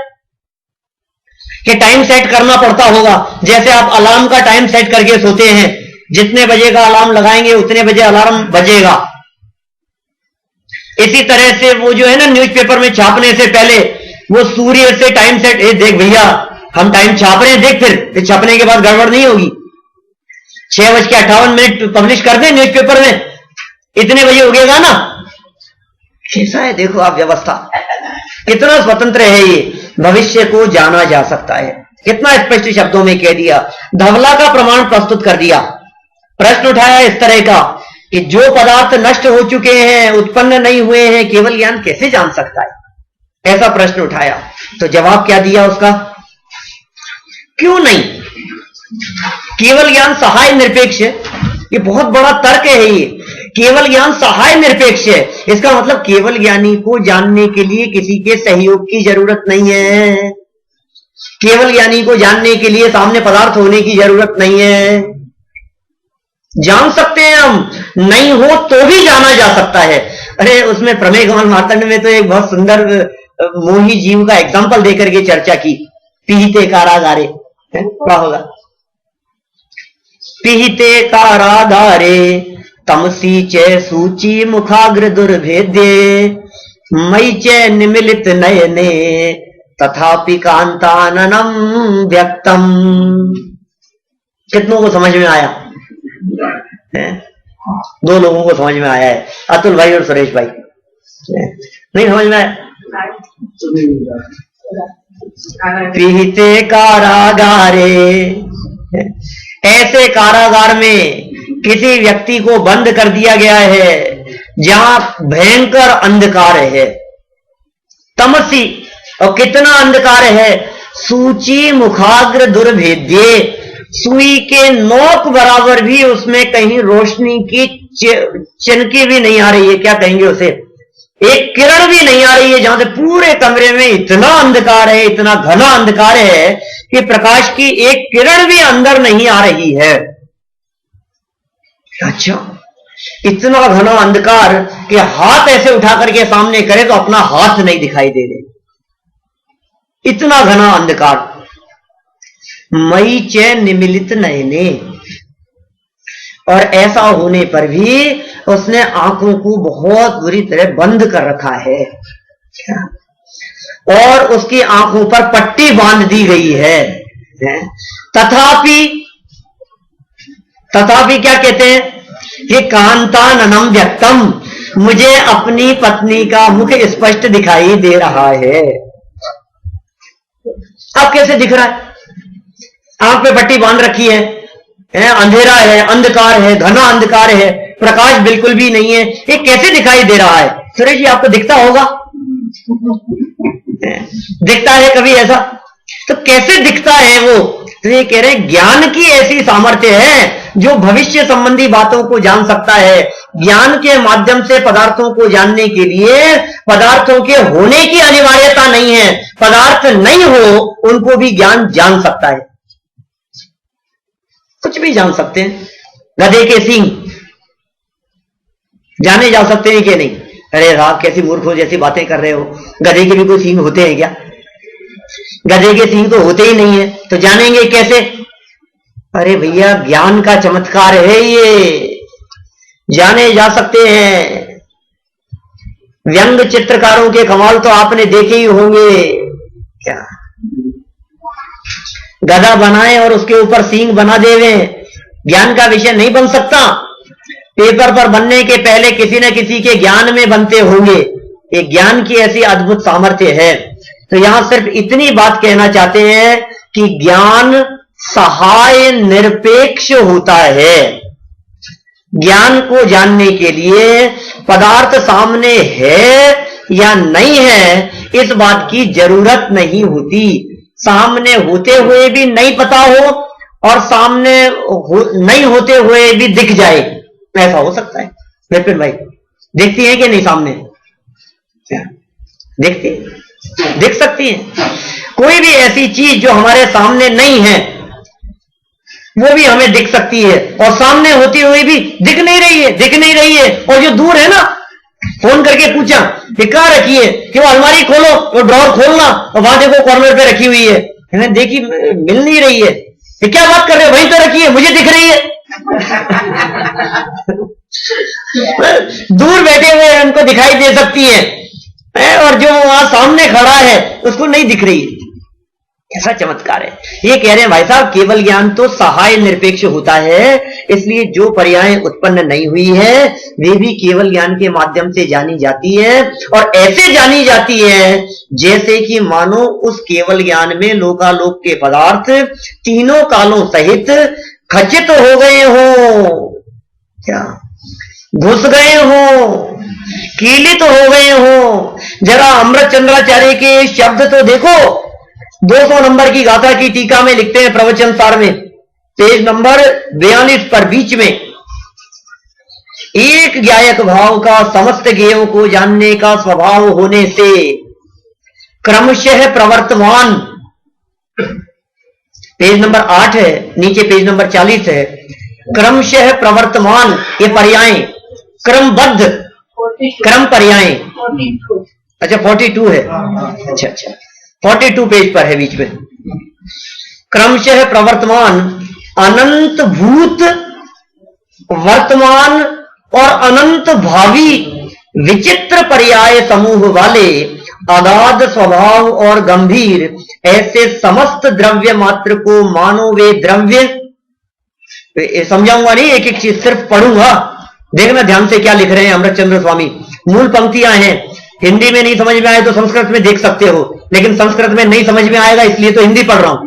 कि टाइम सेट करना पड़ता होगा, जैसे आप अलार्म का टाइम सेट करके सोते हैं, जितने बजे का अलार्म लगाएंगे उतने बजे अलार्म बजेगा। इसी तरह से वो जो है ना, न्यूज़पेपर में छापने से पहले वो सूर्य से टाइम सेट, देख भैया हम टाइम छाप रहे हैं, देख फिर छपने के बाद गड़बड़ नहीं होगी। 6:58 पब्लिश कर दें न्यूज़पेपर में, इतने बजे उगेगा ना। कैसा है देखो आप व्यवस्था, कितना स्वतंत्र है ये। भविष्य को जाना जा सकता है, कितना स्पष्ट शब्दों में कह दिया। धवला का प्रमाण प्रस्तुत कर दिया। प्रश्न उठाया इस तरह का कि जो पदार्थ नष्ट हो चुके हैं, उत्पन्न नहीं हुए हैं, केवल ज्ञान कैसे जान सकता है? ऐसा प्रश्न उठाया। तो जवाब क्या दिया उसका? क्यों नहीं? केवल ज्ञान सहाय निरपेक्ष है। ये बहुत बड़ा तर्क है ये। केवल ज्ञान सहाय निरपेक्ष है, इसका मतलब केवल ज्ञानी को जानने के लिए किसी के सहयोग की जरूरत नहीं है। केवल ज्ञानी को जानने के लिए सामने पदार्थ होने की जरूरत नहीं है। जान सकते हैं हम, नहीं हो तो भी जाना जा सकता है। अरे उसमें प्रमेय गमन मार्तंड में तो एक बहुत सुंदर मोही जीव का एग्जाम्पल देकर के चर्चा की। पीहिते कारागारे, क्या होगा? पीहिते कारागारे तमसी च सूची मुखाग्र दुर्भेद्ये मयि च निमिलित नयने तथापि कांताननम व्यक्तम। कितनों को समझ में आया है? 2 लोगों को समझ में आया है, अतुल भाई और सुरेश भाई। नहीं समझ में आया? पीहिते कारागारे, ऐसे कारागार में किसी व्यक्ति को बंद कर दिया गया है जहां भयंकर अंधकार है। तमसी, और कितना अंधकार है? सूची मुखाग्र दुर्भेद्ये, सुई के नोक बराबर भी उसमें कहीं रोशनी की चिनकी भी नहीं आ रही है। क्या कहेंगे उसे? एक किरण भी नहीं आ रही है, जहां से पूरे कमरे में इतना अंधकार है, इतना घना अंधकार है कि प्रकाश की एक किरण भी अंदर नहीं आ रही है। अच्छा, इतना घना अंधकार कि हाथ ऐसे उठा करके सामने करे तो अपना हाथ नहीं दिखाई दे रहे, इतना घना अंधकार। मयि च निमिलित नयने, और ऐसा होने पर भी उसने आंखों को बहुत बुरी तरह बंद कर रखा है और उसकी आंखों पर पट्टी बांध दी गई है। तथापि क्या कहते हैं कि कांताननम व्यक्तम, मुझे अपनी पत्नी का मुख स्पष्ट दिखाई दे रहा है। अब कैसे दिख रहा है? आंख पे पट्टी बांध रखी है, अंधेरा है, अंधकार है, घना अंधकार है, प्रकाश बिल्कुल भी नहीं है। ये कैसे दिखाई दे रहा है? सुरेश जी आपको दिखता होगा, दिखता है कभी ऐसा? तो कैसे दिखता है वो? तो ये कह रहे हैं ज्ञान की ऐसी सामर्थ्य है जो भविष्य संबंधी बातों को जान सकता है। ज्ञान के माध्यम से पदार्थों को जानने के लिए पदार्थों के होने की अनिवार्यता नहीं है। पदार्थ नहीं हो उनको भी ज्ञान जान सकता है, कुछ भी जान सकते हैं। गधे के सींग जाने जा सकते हैं कि नहीं? अरे राव कैसी मूर्खों जैसी बातें कर रहे हो, गधे के भी कोई सींग होते हैं क्या? गधे के सींग तो होते ही नहीं है, तो जानेंगे कैसे? अरे भैया ज्ञान का चमत्कार है ये, जाने जा सकते हैं। व्यंग चित्रकारों के कमाल तो आपने देखे ही होंगे। क्या गधा बनाए और उसके ऊपर सींग बना देवे, ज्ञान का विषय नहीं बन सकता? पेपर पर बनने के पहले किसी न किसी के ज्ञान में बनते होंगे। एक ज्ञान की ऐसी अद्भुत सामर्थ्य है। तो यहां सिर्फ इतनी बात कहना चाहते हैं कि ज्ञान सहाय निरपेक्ष होता है। ज्ञान को जानने के लिए पदार्थ सामने है या नहीं है इस बात की जरूरत नहीं होती। सामने होते हुए भी नहीं पता हो और सामने नहीं होते हुए भी दिख जाए, ऐसा हो सकता है। विपिन भाई देखती हैं कि नहीं? सामने देखती दिख सकती है। कोई भी ऐसी चीज जो हमारे सामने नहीं है वो भी हमें दिख सकती है, और सामने होती हुई भी दिख नहीं रही है। और जो दूर है ना, फोन करके पूछा कि कहां रखी है, कि वो अलमारी खोलो, वो ड्रॉर खोलना, और वहां देखो कॉर्नर पे रखी हुई है। मैंने देखी मिल नहीं रही है। कि क्या बात कर रहे हो, वहीं तो रखी है, मुझे दिख रही है। दूर बैठे हुए उनको दिखाई दे सकती है, और जो वहां सामने खड़ा है उसको नहीं दिख रही है। ऐसा चमत्कार है। ये कह रहे हैं भाई साहब, केवल ज्ञान तो सहाय निरपेक्ष होता है, इसलिए जो पर्याय उत्पन्न नहीं हुई है वे भी केवल ज्ञान के माध्यम से जानी जाती है, और ऐसे जानी जाती है जैसे कि मानो उस केवल ज्ञान में लोकालोक के पदार्थ तीनों कालों सहित खचित हो गए हो, क्या घुस गए हो, कीलित हो गए हो। जरा अमृत चंद्राचार्य के शब्द तो देखो, 200 नंबर की गाथा की टीका में लिखते हैं प्रवचन सार में, पेज नंबर 42 पर बीच में, एक ज्ञायक भाव का समस्त ज्ञेयों को जानने का स्वभाव होने से क्रमशः प्रवर्तमान, पेज नंबर 8 है, नीचे पेज नंबर 40 है। क्रमशः प्रवर्तमान ये पर्याय क्रमबद्ध क्रम पर्याय, अच्छा 42 है, अच्छा 42 पेज पर है बीच में। क्रमशः प्रवर्तमान अनंत भूत वर्तमान और अनंत भावी विचित्र पर्याय समूह वाले अगाध स्वभाव और गंभीर ऐसे समस्त द्रव्य मात्र को मानो वे द्रव्य, समझाऊंगा नहीं एक एक चीज, सिर्फ पढ़ूंगा, देखना ध्यान से क्या लिख रहे हैं अमृतचंद्र स्वामी। मूल पंक्तियां हैं, हिंदी में नहीं समझ में आए तो संस्कृत में देख सकते हो, लेकिन संस्कृत में नहीं समझ में आएगा इसलिए तो हिंदी पढ़ रहा हूं।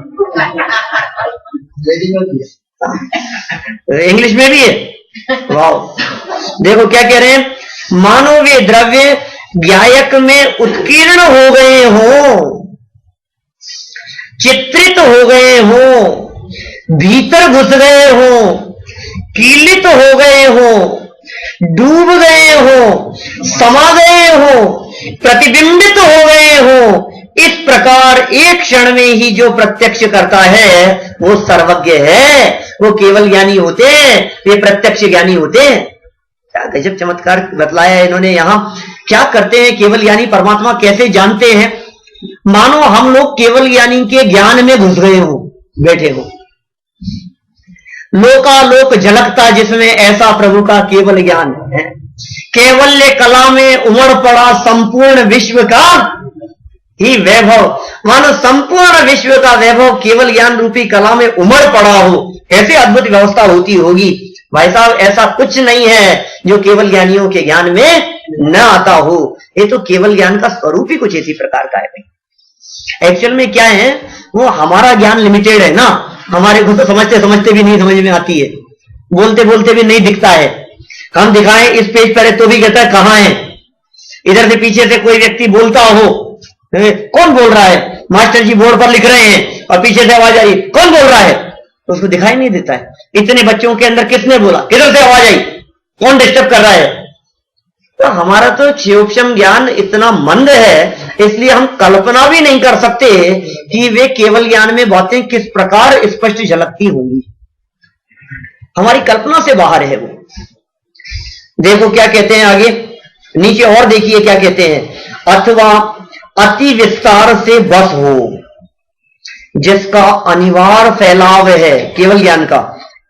इंग्लिश में भी है, वाह। देखो क्या कह रहे हैं, मानो वे द्रव्य ज्ञायक में उत्कीर्ण हो गए हो, चित्रित हो गए हो, भीतर घुस गए हो, कीलित हो गए हो, डूब गए हो, समा गए हो, प्रतिबिंबित हो गए हो। इस प्रकार एक क्षण में ही जो प्रत्यक्ष करता है वो सर्वज्ञ है, वो केवल ज्ञानी होते हैं, ये प्रत्यक्ष ज्ञानी होते हैं। क्या गजब चमत्कार बतलाया है इन्होंने यहां। क्या करते हैं केवल ज्ञानी परमात्मा, कैसे जानते हैं? मानो हम लोग केवल ज्ञानी के ज्ञान में घुस गए हो, बैठे हो, लोकालोक झलकता जिसमें ऐसा प्रभु का केवल ज्ञान है। केवल्य कला में उमड़ पड़ा संपूर्ण विश्व का ही वैभव, मानो संपूर्ण विश्व का वैभव केवल ज्ञान रूपी कला में उमड़ पड़ा हो, ऐसे अद्भुत व्यवस्था होती होगी। भाई साहब ऐसा कुछ नहीं है जो केवल ज्ञानियों के ज्ञान में न आता हो, ये तो केवल ज्ञान का स्वरूप ही कुछ इसी प्रकार का है भाई। एक्चुअल में क्या है, वो हमारा ज्ञान लिमिटेड है ना, हमारे को तो समझते समझते भी नहीं समझ में आती है, बोलते बोलते भी नहीं दिखता है। हम दिखाएं इस पेज पर है तो भी कहता है कहां है। इधर से पीछे से कोई व्यक्ति बोलता हो, कौन बोल रहा है, मास्टर जी बोर्ड पर लिख रहे हैं, और पीछे से आवाज आई कौन बोल रहा है, तो उसको दिखाई नहीं देता है। इतने बच्चों के अंदर किसने बोला, किधर से आवाज आई, कौन डिस्टर्ब कर रहा है। तो हमारा तो क्षयोक्षम ज्ञान इतना मंद है, इसलिए हम कल्पना भी नहीं कर सकते कि वे केवल ज्ञान में बातें किस प्रकार स्पष्ट झलकती होंगी, हमारी कल्पना से बाहर है वो। देखो क्या कहते हैं आगे, नीचे और देखिए क्या कहते हैं, अथवा अति विस्तार से बस हो जिसका अनिवार्य फैलाव है केवल ज्ञान का,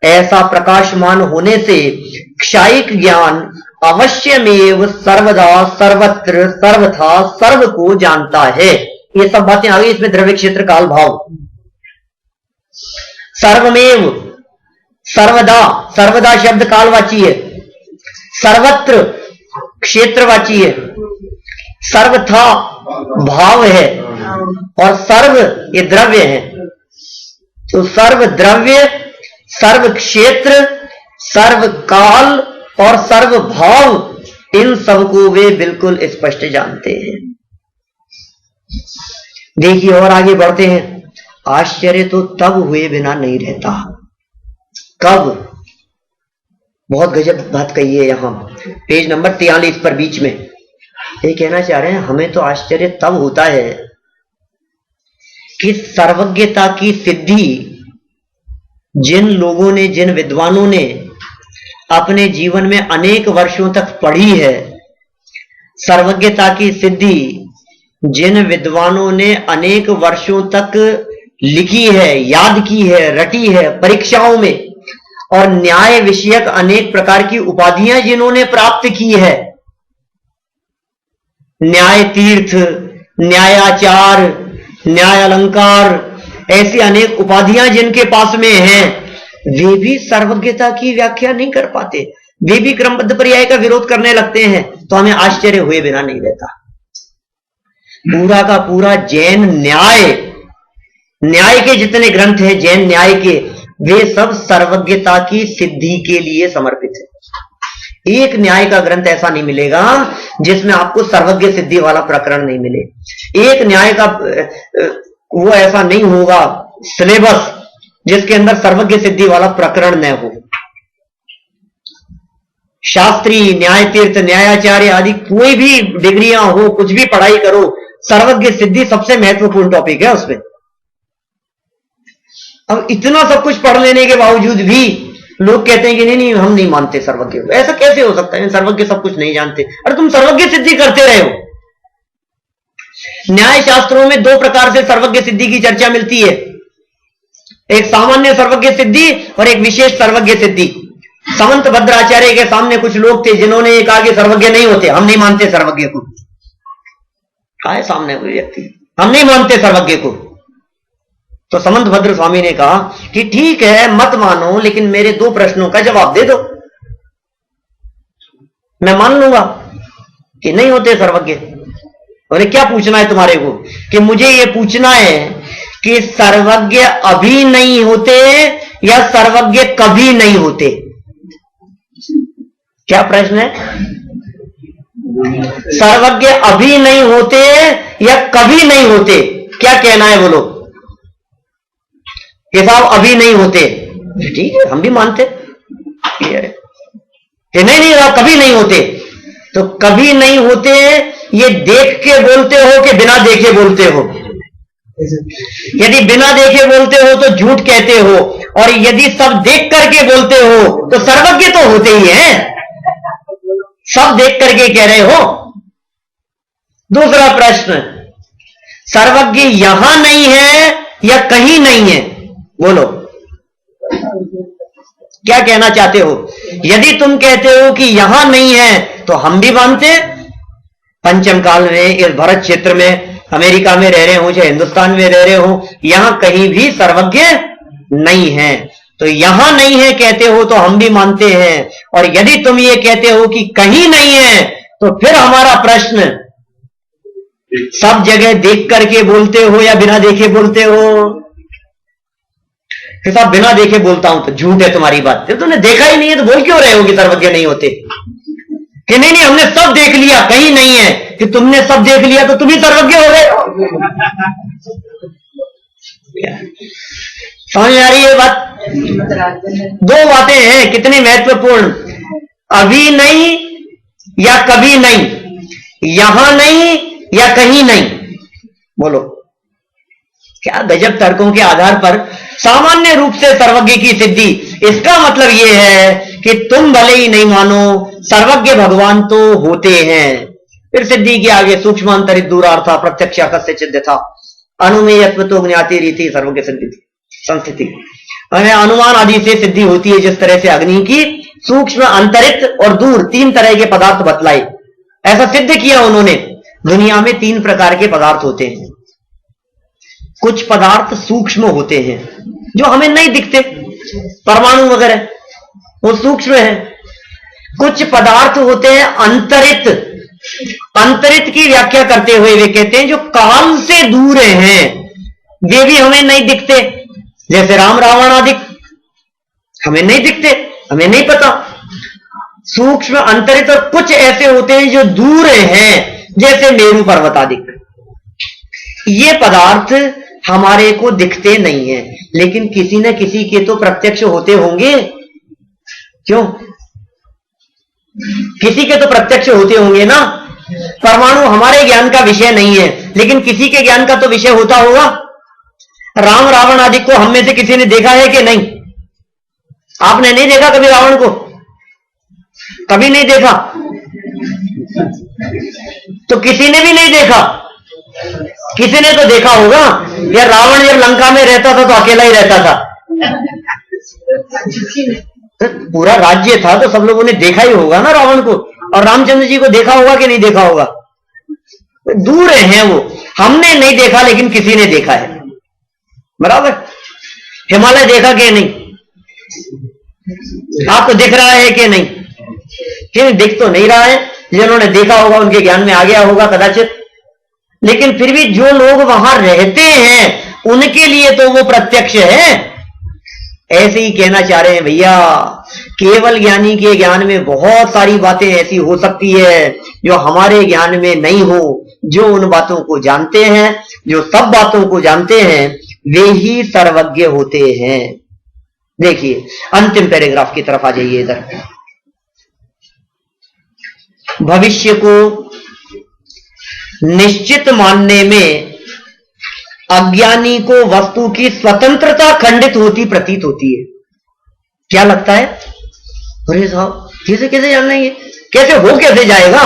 ऐसा प्रकाशमान होने से क्षायिक ज्ञान अवश्यमेव सर्वदा सर्वत्र सर्वथा सर्व को जानता है। ये सब बातें आ गई इसमें, द्रव्य क्षेत्र काल भाव। सर्वमेव सर्वदा, सर्वदा शब्द कालवाची है, सर्वत्र क्षेत्रवाची है, सर्वथा भाव है, और सर्व ये द्रव्य है। तो सर्व द्रव्य, सर्व क्षेत्र, सर्व काल और सर्व भाव, इन सबको वे बिल्कुल स्पष्ट जानते हैं। देखिए और आगे बढ़ते हैं। आश्चर्य तो तब हुए बिना नहीं रहता। कब? बहुत गजब बात कही है यहां पेज नंबर 43 पर बीच में। ये कहना चाह रहे हैं हमें तो आश्चर्य तब होता है कि सर्वज्ञता की सिद्धि जिन लोगों ने, जिन विद्वानों ने अपने जीवन में अनेक वर्षों तक पढ़ी है, सर्वज्ञता की सिद्धि जिन विद्वानों ने अनेक वर्षों तक लिखी है, याद की है, रटी है परीक्षाओं में, और न्याय विषयक अनेक प्रकार की उपाधियां जिन्होंने प्राप्त की है, न्याय तीर्थ, न्यायाचार, न्याय अलंकार, ऐसी अनेक उपाधियां जिनके पास में हैं, वे भी सर्वज्ञता की व्याख्या नहीं कर पाते, वे भी क्रमबद्ध पर्याय का विरोध करने लगते हैं। तो हमें आश्चर्य हुए बिना नहीं रहता। पूरा का पूरा जैन न्याय के जितने ग्रंथ हैं जैन न्याय के, वे सब सर्वज्ञता की सिद्धि के लिए समर्पित है। एक न्याय का ग्रंथ ऐसा नहीं मिलेगा जिसमें आपको सर्वज्ञ सिद्धि वाला प्रकरण नहीं मिले। एक न्याय का वो ऐसा नहीं होगा सिलेबस जिसके अंदर सर्वज्ञ सिद्धि वाला प्रकरण न हो। शास्त्री, न्याय तीर्थ, न्यायाचार्य आदि कोई भी डिग्रियां हो, कुछ भी पढ़ाई करो, सर्वज्ञ सिद्धि सबसे महत्वपूर्ण टॉपिक है उसमें। अब इतना सब कुछ पढ़ लेने के बावजूद भी लोग कहते हैं कि नहीं हम नहीं मानते सर्वज्ञ। ऐसा कैसे हो सकता है? सर्वज्ञ सब कुछ नहीं जानते। अरे तुम सर्वज्ञ सिद्धि करते रहे हो। न्याय शास्त्रों में दो प्रकार से सर्वज्ञ सिद्धि की चर्चा मिलती है, एक सामान्य सर्वज्ञ सिद्धि और एक विशेष सर्वज्ञ सिद्धि। समंत भद्राचार्य के सामने कुछ लोग थे जिन्होंने कहा कि सर्वज्ञ नहीं होते, हम नहीं मानते सर्वज्ञ को। आए सामने कोई व्यक्ति, हम नहीं मानते सर्वज्ञ को। तो समंत भद्र स्वामी ने कहा कि ठीक है मत मानो, लेकिन मेरे दो प्रश्नों का जवाब दे दो, मैं मान लूंगा कि नहीं होते सर्वज्ञ। बोले क्या पूछना है तुम्हारे को? कि मुझे यह पूछना है कि सर्वज्ञ अभी नहीं होते या सर्वज्ञ कभी नहीं होते। क्या प्रश्न है? सर्वज्ञ अभी नहीं होते या कभी नहीं होते, क्या कहना है बोलो? कि साहब अभी नहीं होते। ठीक है हम भी मानते कि नहीं कभी नहीं होते। तो कभी नहीं होते ये देख के बोलते हो कि बिना देखे बोलते हो? यदि बिना देखे बोलते हो तो झूठ कहते हो, और यदि सब देख करके बोलते हो तो सर्वज्ञ तो होते ही हैं। सब देख करके कह रहे हो। दूसरा प्रश्न, सर्वज्ञ यहां नहीं है या कहीं नहीं है? बोलो क्या कहना चाहते हो? यदि तुम कहते हो कि यहां नहीं है तो हम भी मानते। पंचम काल में इस भरत क्षेत्र में, अमेरिका में रह रहे हो चाहे हिंदुस्तान में रह रहे हो, यहां कहीं भी सर्वज्ञ नहीं है। तो यहां नहीं है कहते हो तो हम भी मानते हैं, और यदि तुम ये कहते हो कि कहीं नहीं है तो फिर हमारा प्रश्न, सब जगह देख करके बोलते हो या बिना देखे बोलते हो? साहब बिना देखे बोलता हूं तो झूठ है तुम्हारी बात। जब तुमने देखा ही नहीं है तो बोल क्यों रहे हो कि सर्वज्ञ नहीं होते? कि नहीं हमने सब देख लिया कहीं नहीं है। कि तुमने सब देख लिया तो तुम ही सर्वज्ञ हो गए। समझ आ रही है बात? दो बातें हैं कितनी महत्वपूर्ण, अभी नहीं या कभी नहीं, यहां नहीं या कहीं नहीं। बोलो क्या गजब तर्कों के आधार पर सामान्य रूप से सर्वज्ञ की सिद्धि। इसका मतलब यह है कि तुम भले ही नहीं मानो, सर्वज्ञ भगवान तो होते हैं। फिर सिद्धि के आगे सूक्ष्मांतरित दूरार्था प्रत्यक्षाकस्य चिद्ध था अनुमेयत्व तो ज्ञाति रीति सर्वज्ञ सिद्धि संस्थिति। अनुमान आदि से सिद्धि होती है। जिस तरह से अग्नि की सूक्ष्म, अंतरित और दूर तीन तरह के पदार्थ बतलाए, ऐसा सिद्ध किया उन्होंने। दुनिया में तीन प्रकार के पदार्थ होते हैं। कुछ पदार्थ सूक्ष्म होते हैं जो हमें नहीं दिखते, परमाणु वगैरह वो सूक्ष्म है। कुछ पदार्थ होते हैं अंतरित। अंतरित की व्याख्या करते हुए वे कहते हैं जो काल से दूर हैं, वे भी हमें नहीं दिखते, जैसे राम रावण आदि हमें नहीं दिखते, हमें नहीं पता। सूक्ष्म अंतरित और कुछ ऐसे होते हैं जो दूर हैं, जैसे मेरू पर्वत आदि। ये पदार्थ हमारे को दिखते नहीं है, लेकिन किसी न किसी के तो प्रत्यक्ष होते होंगे। क्यों? किसी के तो प्रत्यक्ष होते होंगे ना। परमाणु हमारे ज्ञान का विषय नहीं है, लेकिन किसी के ज्ञान का तो विषय होता होगा। राम रावण आदि को हम में से किसी ने देखा है कि नहीं? आपने नहीं देखा कभी रावण को? कभी नहीं देखा? तो किसी ने भी नहीं देखा। किसी ने तो देखा होगा। या रावण जब लंका में रहता था तो अकेला ही रहता था? तो पूरा राज्य था तो सब लोगों ने देखा ही होगा ना रावण को। और रामचंद्र जी को देखा होगा कि नहीं देखा होगा? दूर हैं वो, हमने नहीं देखा, लेकिन किसी ने देखा है। बराबर। हिमालय देखा कि नहीं? आपको दिख रहा है कि नहीं? क्यों दिख तो नहीं रहा है। जिन्होंने देखा होगा उनके ज्ञान में आ गया होगा कदाचित, लेकिन फिर भी जो लोग वहां रहते हैं उनके लिए तो वो प्रत्यक्ष है। ऐसे ही कहना चाह रहे हैं भैया, केवल ज्ञानी के ज्ञान में बहुत सारी बातें ऐसी हो सकती है जो हमारे ज्ञान में नहीं हो। जो उन बातों को जानते हैं, जो सब बातों को जानते हैं, वे ही सर्वज्ञ होते हैं। देखिए अंतिम पैराग्राफ की तरफ आ जाइए। इधर भविष्य को निश्चित मानने में अज्ञानी को वस्तु की स्वतंत्रता खंडित होती प्रतीत होती है। क्या लगता है? अरे साहब कैसे कैसे जानना है, ये कैसे हो कैसे जाएगा?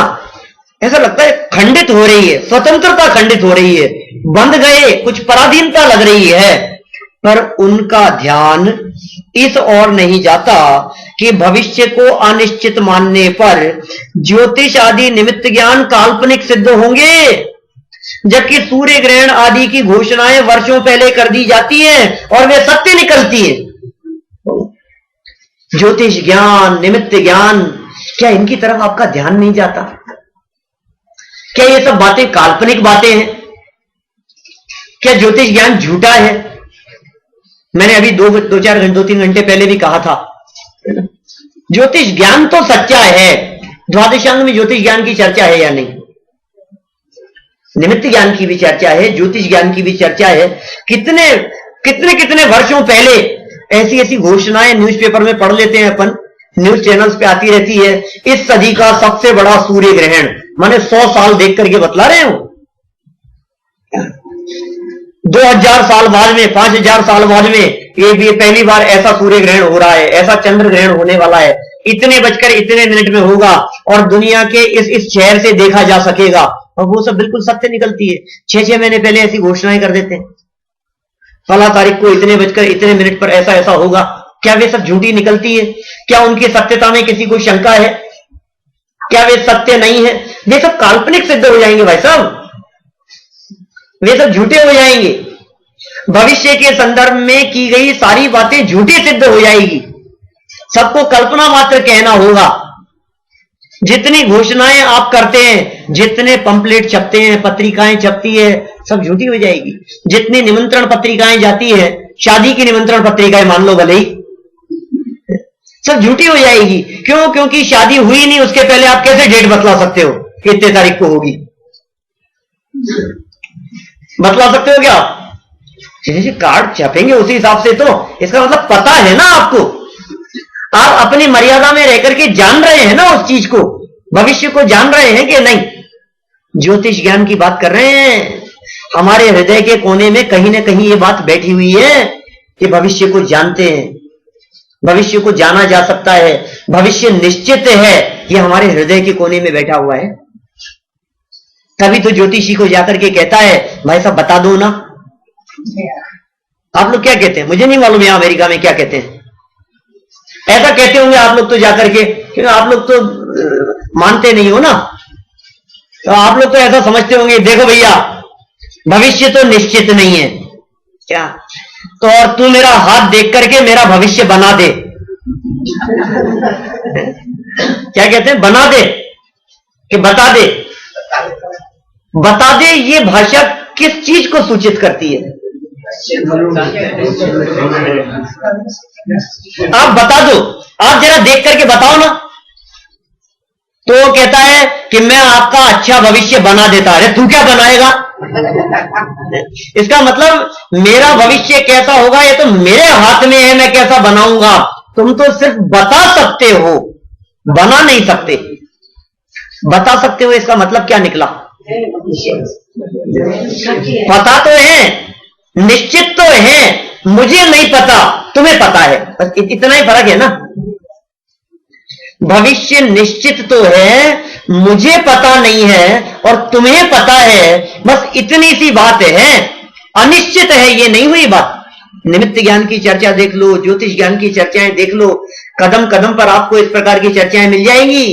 ऐसा लगता है खंडित हो रही है, स्वतंत्रता खंडित हो रही है, बंध गए, कुछ पराधीनता लग रही है। पर उनका ध्यान इस ओर नहीं जाता कि भविष्य को अनिश्चित मानने पर ज्योतिष आदि निमित्त ज्ञान काल्पनिक सिद्ध होंगे, जबकि सूर्य ग्रहण आदि की घोषणाएं वर्षों पहले कर दी जाती हैं और वे सत्य निकलती है। ज्योतिष ज्ञान, निमित्त ज्ञान, क्या इनकी तरफ आपका ध्यान नहीं जाता? क्या ये सब बातें काल्पनिक बातें हैं? क्या ज्योतिष ज्ञान झूठा है? मैंने अभी 2-3 घंटे पहले भी कहा था, ज्योतिष ज्ञान तो सच्चा है। द्वादशांग में ज्योतिष ज्ञान की चर्चा है या नहीं? निमित्त ज्ञान की भी चर्चा है, ज्योतिष ज्ञान की भी चर्चा है। कितने कितने कितने वर्षों पहले ऐसी ऐसी घोषणाएं न्यूज़पेपर में पढ़ लेते हैं अपन, न्यूज चैनल्स पे आती रहती है। इस सदी का सबसे बड़ा सूर्य ग्रहण, माने 100 साल देख करके बतला रहे हो। 2000 साल बाद में, 5000 साल बाद में ये पहली बार ऐसा सूर्य ग्रहण हो रहा है, ऐसा चंद्र ग्रहण होने वाला है, इतने बजकर इतने मिनट में होगा और दुनिया के इस शहर से देखा जा सकेगा। और वो सब बिल्कुल सत्य निकलती है। 6-6 महीने पहले ऐसी घोषणाएं कर देते हैं, फला तारीख को इतने बजकर इतने मिनट पर ऐसा ऐसा होगा। क्या वे सब झूठी निकलती है? क्या उनकी सत्यता में किसी को शंका है? क्या वे सत्य नहीं है? वे सब काल्पनिक सिद्ध हो जाएंगे भाई साहब, वे सब झूठे हो जाएंगे। भविष्य के संदर्भ में की गई सारी बातें झूठी सिद्ध हो जाएगी। सबको कल्पना मात्र कहना होगा। जितनी घोषणाएं आप करते हैं, जितने पंपलेट छपते हैं, पत्रिकाएं छपती है, सब झूठी हो जाएगी। जितनी निमंत्रण पत्रिकाएं जाती है, शादी की निमंत्रण पत्रिकाएं मान लो भले ही, सब झूठी हो जाएगी। क्यों? क्योंकि शादी हुई नहीं, उसके पहले आप कैसे डेट बतला सकते हो कि इतने तारीख को होगी? बतला सकते हो क्या? जैसे कार्ड छपेंगे उसी हिसाब से, तो इसका मतलब पता है ना आपको, आप अपनी मर्यादा में रहकर के जान रहे हैं ना उस चीज को, भविष्य को जान रहे हैं कि नहीं? ज्योतिष ज्ञान की बात कर रहे हैं। हमारे हृदय के कोने में कहीं ना कहीं ये बात बैठी हुई है कि भविष्य को जानते हैं, भविष्य को जाना जा सकता है, भविष्य निश्चित है, ये हमारे हृदय के कोने में बैठा हुआ है। तभी तो ज्योतिषी को जाकर के कहता है भाई साहब बता दो ना। आप लोग क्या कहते हैं मुझे नहीं मालूम, यहां अमेरिका में क्या कहते हैं, ऐसा कहते होंगे आप लोग तो जाकर के, क्योंकि आप लोग तो मानते नहीं हो ना, तो आप लोग तो ऐसा समझते होंगे देखो भैया भविष्य तो निश्चित नहीं है क्या, तो और तू मेरा हाथ देख करके मेरा भविष्य बना दे। क्या कहते हैं, बना दे कि बता दे। बता दे ये भाषा किस चीज को सूचित करती है? आप बता दो, आप जरा देख करके बताओ ना। तो वो कहता है कि मैं आपका अच्छा भविष्य बना देता। अरे तू क्या बनाएगा? इसका मतलब मेरा भविष्य कैसा होगा ये तो मेरे हाथ में है, मैं कैसा बनाऊंगा। तुम तो सिर्फ बता सकते हो, बना नहीं सकते। बता सकते हो इसका मतलब क्या निकला? पता तो है, निश्चित तो है, मुझे नहीं पता, तुम्हें पता है, बस इतना ही फर्क है ना। भविष्य निश्चित तो है, मुझे पता नहीं है और तुम्हें पता है, बस इतनी सी बात है। अनिश्चित है ये नहीं हुई बात। निमित्त ज्ञान की चर्चा देख लो, ज्योतिष ज्ञान की चर्चाएं देख लो, कदम कदम पर आपको इस प्रकार की चर्चाएं मिल जाएंगी।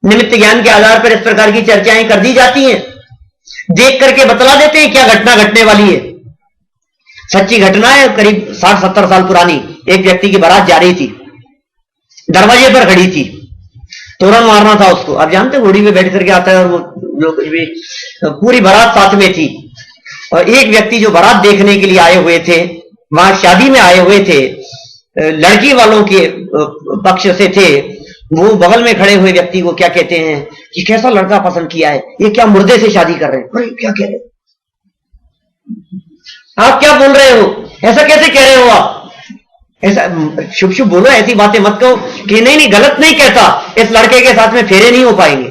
निमित्त ज्ञान के आधार पर इस प्रकार की चर्चाएं कर दी जाती हैं, देख करके बतला देते हैं क्या घटना घटने वाली है। सच्ची घटना है, करीब 60-70 साल पुरानी। एक व्यक्ति की बारात जा रही थी, दरवाजे पर खड़ी थी, तोरण मारना था उसको। आप जानते घोड़ी में बैठ करके आता है और वो जो कुछ भी, पूरी बारात साथ में थी। और एक व्यक्ति जो बारात देखने के लिए आए हुए थे, वहां शादी में आए हुए थे, लड़की वालों के पक्ष से थे, वो बगल में खड़े हुए व्यक्ति को क्या कहते हैं कि कैसा लड़का पसंद किया है, ये क्या मुर्दे से शादी कर रहे हैं? अरे क्या कह रहे, आप क्या बोल रहे हो, ऐसा कैसे कह रहे हो आप? ऐसा शुभ शुभ बोलो, ऐसी बातें मत कहो। कि नहीं नहीं, गलत नहीं कहता, इस लड़के के साथ में फेरे नहीं हो पाएंगे,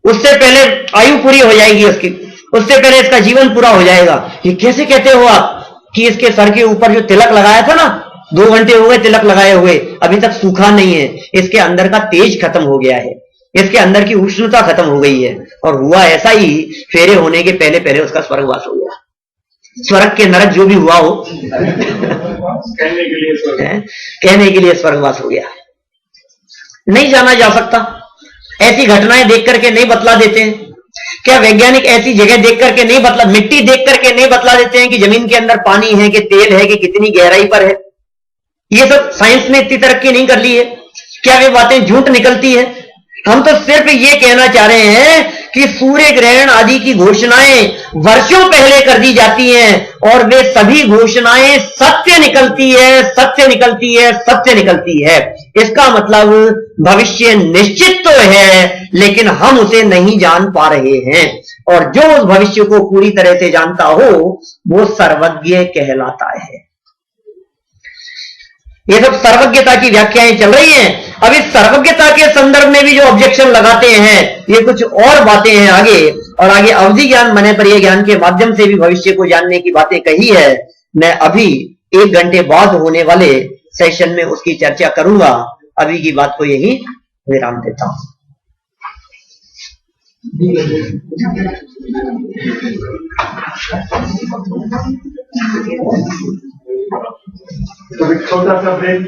उससे पहले आयु पूरी हो जाएगी उसकी, उससे पहले इसका जीवन पूरा हो जाएगा। ये कैसे कहते हो आप कि इसके सर के ऊपर जो तिलक लगाया था ना, 2 घंटे हो गए तिलक लगाए हुए, अभी तक सूखा नहीं है। इसके अंदर का तेज खत्म हो गया है, इसके अंदर की उष्णता खत्म हो गई है। और हुआ ऐसा ही, फेरे होने के पहले पहले उसका स्वर्गवास हो गया। स्वर्ग के नरक जो भी हुआ हो कहने के लिए स्वर्गवास हो गया। नहीं जाना जा सकता। ऐसी घटनाएं देख करके नहीं बतला देते हैं क्या? वैज्ञानिक ऐसी जगह देख करके नहीं बतला, मिट्टी देख करके नहीं बतला देते हैं कि जमीन के अंदर पानी है कि तेल है कि कितनी गहराई पर है? ये सब साइंस ने इतनी तरक्की नहीं कर ली है क्या वे बातें झूठ निकलती है? हम तो सिर्फ ये कहना चाह रहे हैं कि सूर्य ग्रहण आदि की घोषणाएं वर्षों पहले कर दी जाती हैं और वे सभी घोषणाएं सत्य निकलती है, सत्य निकलती है, सत्य निकलती है। इसका मतलब भविष्य निश्चित तो है, लेकिन हम उसे नहीं जान पा रहे हैं। और जो उस भविष्य को पूरी तरह से जानता हो वो सर्वज्ञ कहलाता है। ये सब सर्वज्ञता की व्याख्याएं चल रही हैं। अब इस सर्वज्ञता के संदर्भ में भी जो ऑब्जेक्शन लगाते हैं, ये कुछ और बातें हैं आगे। और आगे अवधि ज्ञान मने पर यह ज्ञान के माध्यम से भी भविष्य को जानने की बातें कही है। मैं अभी 1 घंटे बाद होने वाले सेशन में उसकी चर्चा करूंगा। अभी की बात को यही विराम देता हूं। छोटा सा ब्रेक